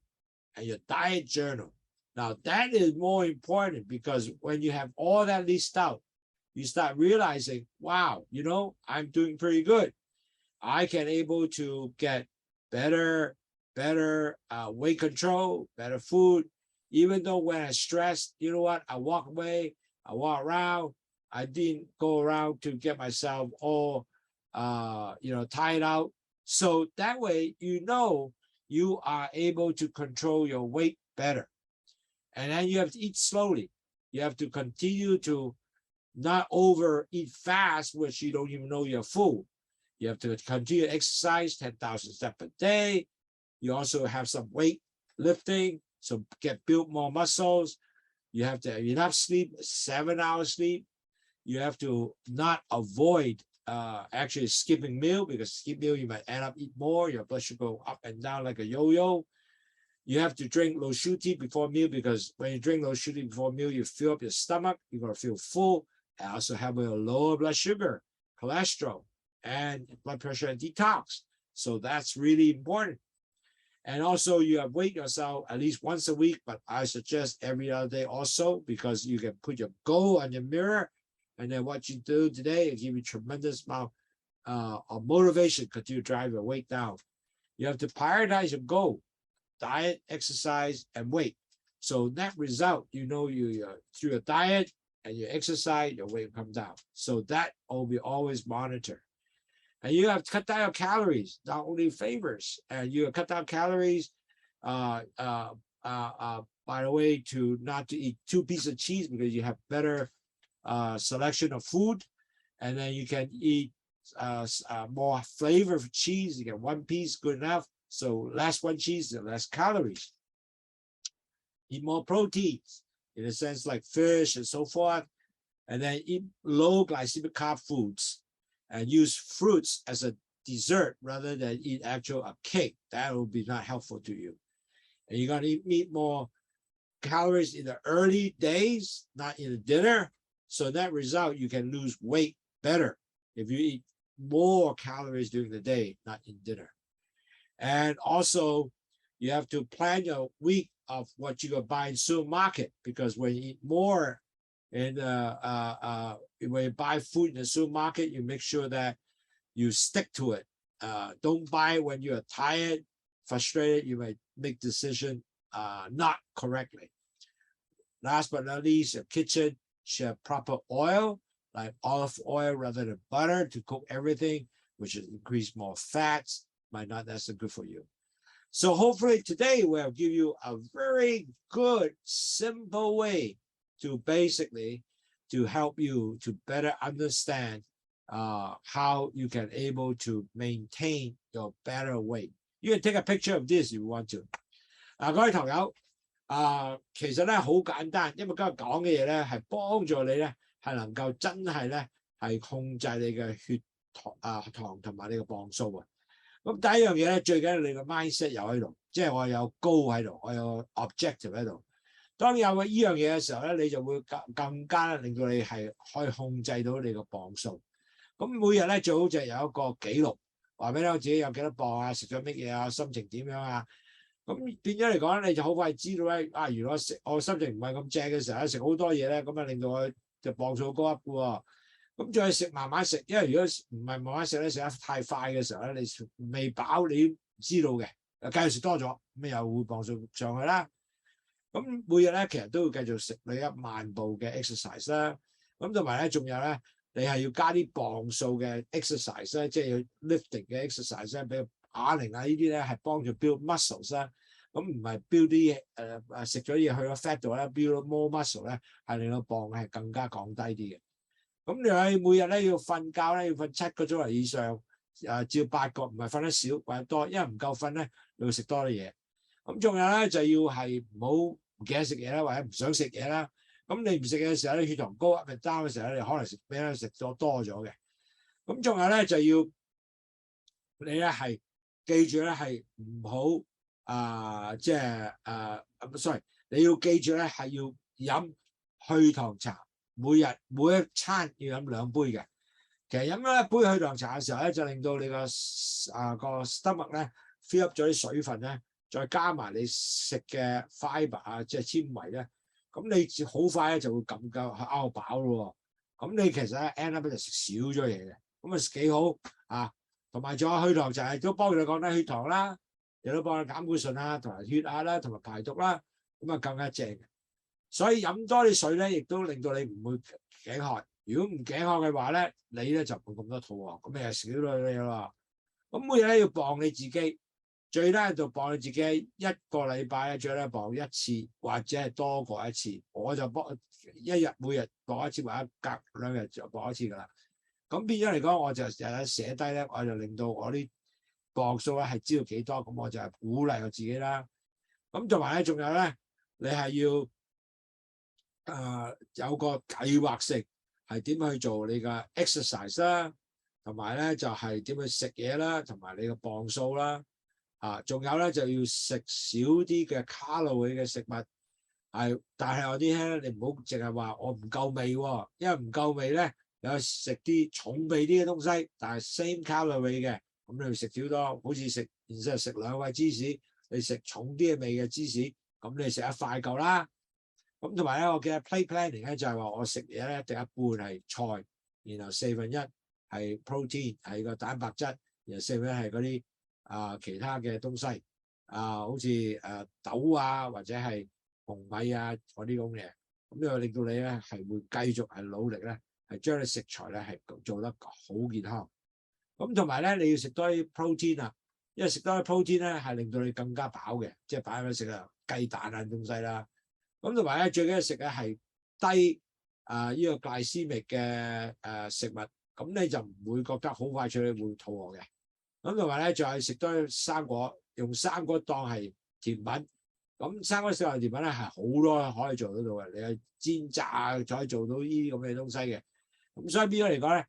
and your diet journal. Now, that is more important because when you have all that list out, you start realizing, wow, I'm doing pretty good. I can able to get better weight control, better food. Even though when I stressed, you know what? I walk away, I walk around. I didn't go around to get myself all, tired out. So that way, you are able to control your weight better. And then you have to eat slowly. You have to continue to not overeat fast, which you don't even know you're full. You have to continue to exercise 10,000 steps a day. You also have some weight lifting, so build more muscles. You have to have enough sleep, 7 hours sleep. you have to not avoid actually skipping meal, because skip meal you might end up eat more, your blood sugar go up and down like a yo-yo. You have to drink Lowsutea before meal, because when you drink Lowsutea before meal, you fill up your stomach, you're going to feel full, and also have a lower blood sugar, cholesterol, and blood pressure and detox. So that's really important. And also you have weight yourself at least once a week, but I suggest every other day also, because you can put your goal on your mirror, and then what you do today will give you tremendous amount of motivation to continue to drive your weight down. You have to prioritize your goal: diet, exercise, and weight. So net result, you through your diet and your exercise, your weight will come down. So that will be always monitored. And you have to cut down your calories, not only flavors. And you cut down calories, by the way, not to eat 2 pieces of cheese, because you have better selection of food. And then you can eat more flavor for cheese. You get 1 piece, good enough. So less 1 cheese and less calories. Eat more proteins, in a sense like fish and so forth. And then eat low glycemic carb foods, and use fruits as a dessert rather than eat a cake. That will be not helpful to you. And you're going to eat more calories in the early days, not in the dinner. So that result, you can lose weight better if you eat more calories during the day, not in dinner. And also, you have to plan your week of what you're going to buy in supermarket, because when you eat more and when you buy food in the supermarket, you make sure that you stick to it. Don't buy when you're tired, frustrated. You might make decision not correctly. Last but not least, your kitchen should have proper oil, like olive oil rather than butter, to cook everything, which will increase more fats. Might not necessarily good for you. So hopefully today we'll give you a very good, simple way to basically to help you to better understand how you can able to maintain your better weight. You can take a picture of this if you want to. 各位朋友，其實咧好簡單，因為今日講嘅嘢咧係幫助你咧係能夠真係咧係控制你嘅血糖同埋你嘅磅數啊。咁第一樣嘢咧，最緊要你個 mindset 有喺度，即係我有 goal 喺度，我有 objective 喺度。當有呢樣嘢嘅時候咧，你就會更加令到你係可以控制到你個磅數。咁每日咧最好就係有一個記錄，話俾你聽自己有幾多磅啊，食咗乜嘢啊，心情點樣啊。咁變咗嚟講咧，你就好快知道咧，如果我心情唔係咁正嘅時候咧，食好多嘢咧，咁啊令到我嘅磅數高 up 嘅喎。咁再食慢慢食，因為如果唔係慢慢食咧，食得太快嘅時候咧，你未飽你唔知道嘅，繼續食多咗，咁又會磅數上去啦。咁每日咧其實都要繼續食你1萬步嘅 exercise 啦。咁同埋咧仲有咧，你係要加啲磅數嘅 exercise 咧，即係要 lifting 嘅 exercise 咧，比如啞鈴啊呢啲咧係幫助 build muscles 啦。咁唔係 build 啲食咗嘢去咗 fat 度咧 build more muscle 咧，係令到磅係更加降低啲嘅。咁你每日咧要瞓覺咧，要瞓7個鐘頭以上，至到8個，唔係瞓得少或者多，因為唔夠瞓咧，你會食多啲嘢。咁仲有咧就要係唔好唔記得食嘢啦，或者唔想食嘢啦。咁你唔食嘢嘅時候咧，血糖高 up and down 嘅時候咧，你可能食咩咧？食咗多咗嘅。咁仲有咧就要你咧係記住咧係唔好sorry， 你要記住咧係要飲去糖茶。每一餐要飲2杯嘅，其實飲咗1杯去糖茶嘅時候咧，就令到你個stomach 咧 fill up 咗啲水分咧，再加埋你食嘅 fibre 即係纖維咧，咁你好快咧就會咁夠飽飽咯。咁你其實咧 end up 就食少咗嘢嘅，咁啊幾好啊。同埋仲有去糖茶都幫你降低血糖啦，亦都幫你減膽固醇啦，同埋血壓啦，同埋排毒啦，咁啊更加正嘅。所以飲多啲水咧，亦都令到你唔會頸渴。如果唔頸渴嘅話咧，你咧就冇咁多肚餓，咁你就少咗嘢啦。咁每日咧要磅你自己，最低就磅你自己1個禮拜咧，最低磅1次或者係多過1次。我就磅每日磅1次，或者隔2日就磅1次㗎啦。咁變咗嚟講，我就日日寫低咧，我就令到我啲磅數咧係知道幾多，咁我就係鼓勵我自己啦。咁同埋咧，仲有咧，你係要有個計劃性係點去做你嘅 exercise 啦，同埋咧就係點去食嘢啦，同埋你嘅磅數啦，仲有咧就要食少啲嘅卡路里嘅食物，但係有啲咧你唔好淨係話我唔夠味喎，因為唔夠味咧，有食啲重味啲嘅東西，但係 same 卡路里嘅，咁你要食少多，好似食然之後食2塊芝士，你食重啲嘅味嘅芝士，咁你食一塊夠啦。咁同埋咧，我記得 plate planning 咧就係話我食嘢咧，一定一半係菜，然後1/4係 protein 係個蛋白質，然後1/4係嗰啲其他嘅東西好似豆啊或者係紅米啊嗰啲咁嘅，咁就令到你咧係會繼續係努力咧，係將你食材咧係做得好健康。咁同埋咧你要食多啲 protein 啊，因為食多啲 protein 咧係令到你更加飽嘅，即係擺喺度食雞蛋啊東西啦。咁同埋咧，最緊要食嘅係低呢個 glycemic 嘅食物，咁你就唔會覺得好快脆會肚餓嘅。咁同埋咧，仲係食多啲生果，用生果當係甜品。咁生果食係甜品咧係好多可以做得到嘅，你係煎炸再做到呢啲咁嘅東西嘅。咁所以變咗嚟講咧，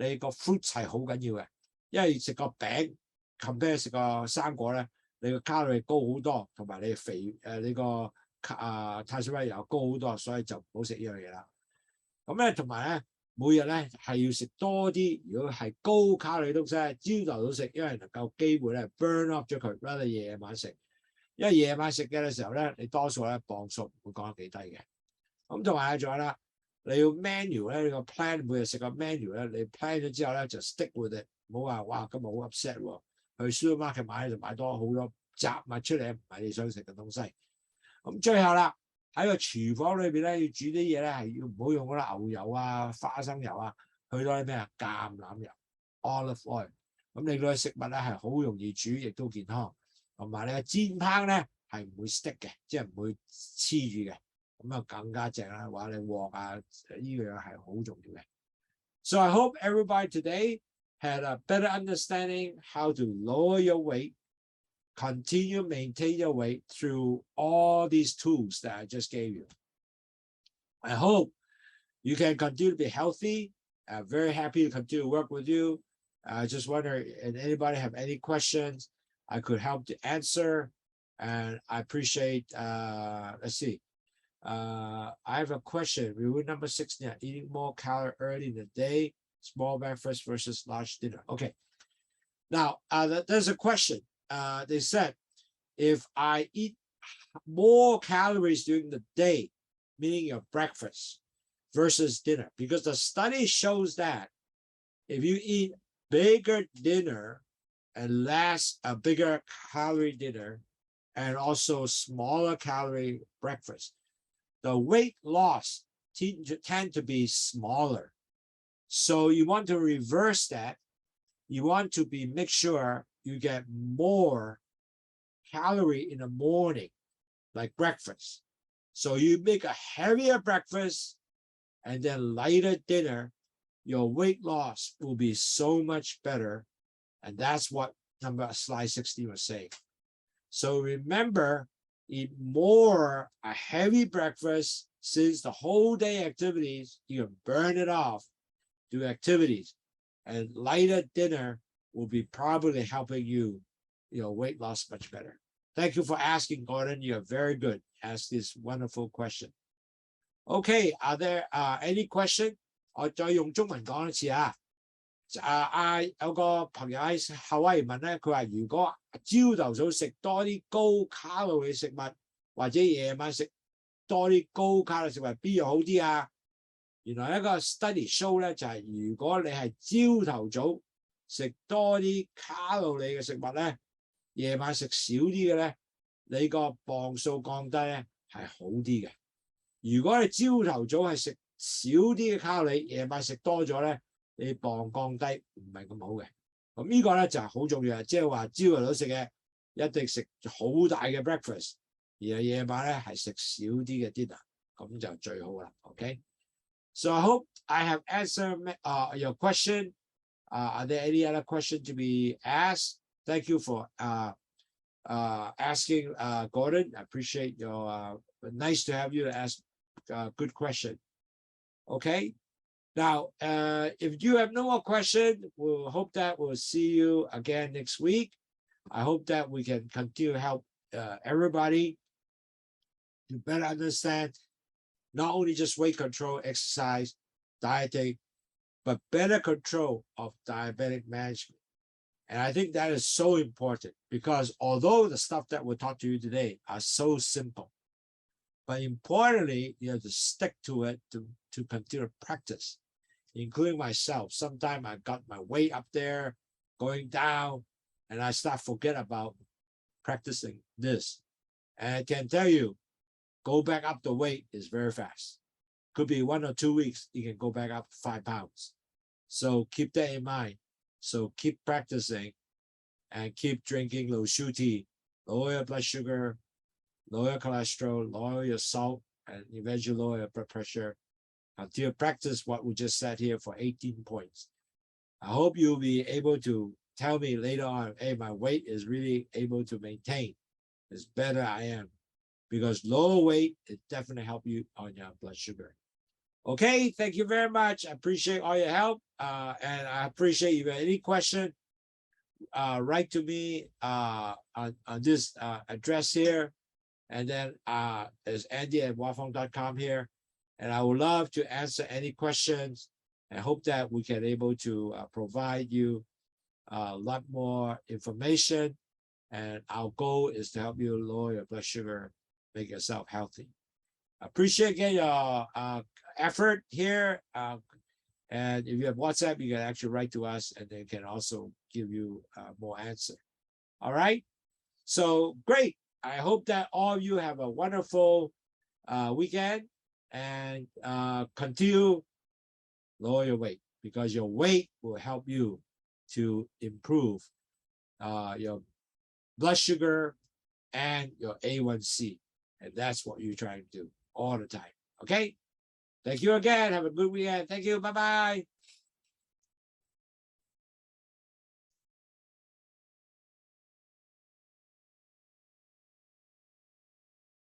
你個 fruit 係好緊要嘅，因為食個餅 compare 食個生果咧，你個卡路里高好多，同埋你肥你個碳水化合物又高好多，所以就唔好食呢樣嘢啦。咁咧同埋咧，每日咧係要食多啲，如果係高卡路里東西，朝頭早食，因為能夠機會咧 burn off 咗佢，拉到夜晚食。因為夜晚食嘅時候咧，你多數咧磅數唔會降得幾低嘅。咁同埋仲有啦，你要 menu 咧，你個 plan 每日食個 menu 咧，你 plan 咗之後咧就 stick with it，唔好話哇今日好 upset 喎，去 supermarket 買就買多好多雜物出嚟，唔係你想食嘅東西。咁最後啦，喺個廚房裏邊咧，要煮啲嘢咧係要唔好用嗰啲牛油啊、花生油啊，去到啲咩啊橄欖油 （olive oil）。咁令到食物咧係好容易煮，亦都健康。同埋你煎烹咧係唔會 stick 嘅，即係唔會黐住嘅，咁啊更加正啦。話你鑊啊呢樣係好重要嘅。So I hope everybody today had a better understanding how to lower your weight.Continue maintain your weight through all these tools that I just gave you. I hope you can continue to be healthy. I'm very happy to continue to work with you. I just wonder if anybody have any questions I could help to answer. And I appreciate, let's see. I have a question. Rule number 16, eating more calories early in the day, small breakfast versus large dinner. Okay. Now, there's a question.They said, if I eat more calories during the day, meaning your breakfast versus dinner, because the study shows that if you eat bigger dinner and a bigger calorie dinner and also smaller calorie breakfast, the weight loss tend to be smaller. So you want to reverse that. You want to make sure you get more calorie in the morning, like breakfast. So you make a heavier breakfast and then lighter dinner, your weight loss will be so much better. And that's what slide 60 was saying. So remember, eat more a heavy breakfast, since the whole day activities, you can burn it off, do activities, and lighter dinner will be probably helping your weight loss much better. Thank you for asking, Gordon. You're very good. Ask this wonderful question. Okay, are there any question? 我再用中文講一次啊。有個朋友喺夏威夷問咧，佢話如果朝頭早食多啲高卡路里食物，或者夜晚食多啲高卡路里食物，邊樣好啲啊？原來一個 study show 咧，就係如果你係朝頭早食多啲卡路里嘅食物咧，夜晚食少啲嘅咧，你個磅數降低咧係好啲嘅。如果你朝頭早係食少啲嘅卡路里，夜晚食多咗咧，你磅降低唔係咁好嘅。咁呢個咧就係好重要，即係話朝頭早食嘅一定食好大嘅 breakfast， 而係夜晚咧係食少啲嘅 dinner， 咁就最好啦。OK。So I hope I have answered your question. Are there any other question to be asked? Thank you for asking, Gordon. I appreciate your nice to have you to ask a good question. Okay. Now, if you have no more questions, we'll hope that we'll see you again next week. I hope that we can continue to help everybody to better understand not only just weight control, exercise, dieting, but better control of diabetic management. And I think that is so important because although the stuff that we'll talk to you today are so simple, but importantly, you have to stick to it to continue to practice, including myself. Sometimes I got my weight up there, going down, and I start forget about practicing this. And I can tell you, go back up the weight is very fast. Could be 1 or 2 weeks, you can go back up 5 pounds. So keep that in mind. So keep practicing and keep drinking Lowsutea, lower your blood sugar, lower your cholesterol, lower your salt, and eventually lower your blood pressure until you practice what we just said here for 18 points. I hope you'll be able to tell me later on, hey, my weight is really able to maintain. It's better I am. Because lower weight, it definitely help you on your blood sugar. Okay, thank you very much. I appreciate all your help. And I appreciate if you have any question, write to me on this address here. And then there's Andy@wafong.com here. And I would love to answer any questions. I hope that we can able to provide you a lot more information. And our goal is to help you lower your blood sugar, make yourself healthy. Appreciate again your effort here. And if you have WhatsApp, you can actually write to us and they can also give you more answer. All right. So great. I hope that all of you have a wonderful weekend and continue lower your weight because your weight will help you to improve your blood sugar and your A1c. And that's what you're trying to do all the time. Okay. Thank you again. Have a good weekend. Thank you. Bye-bye.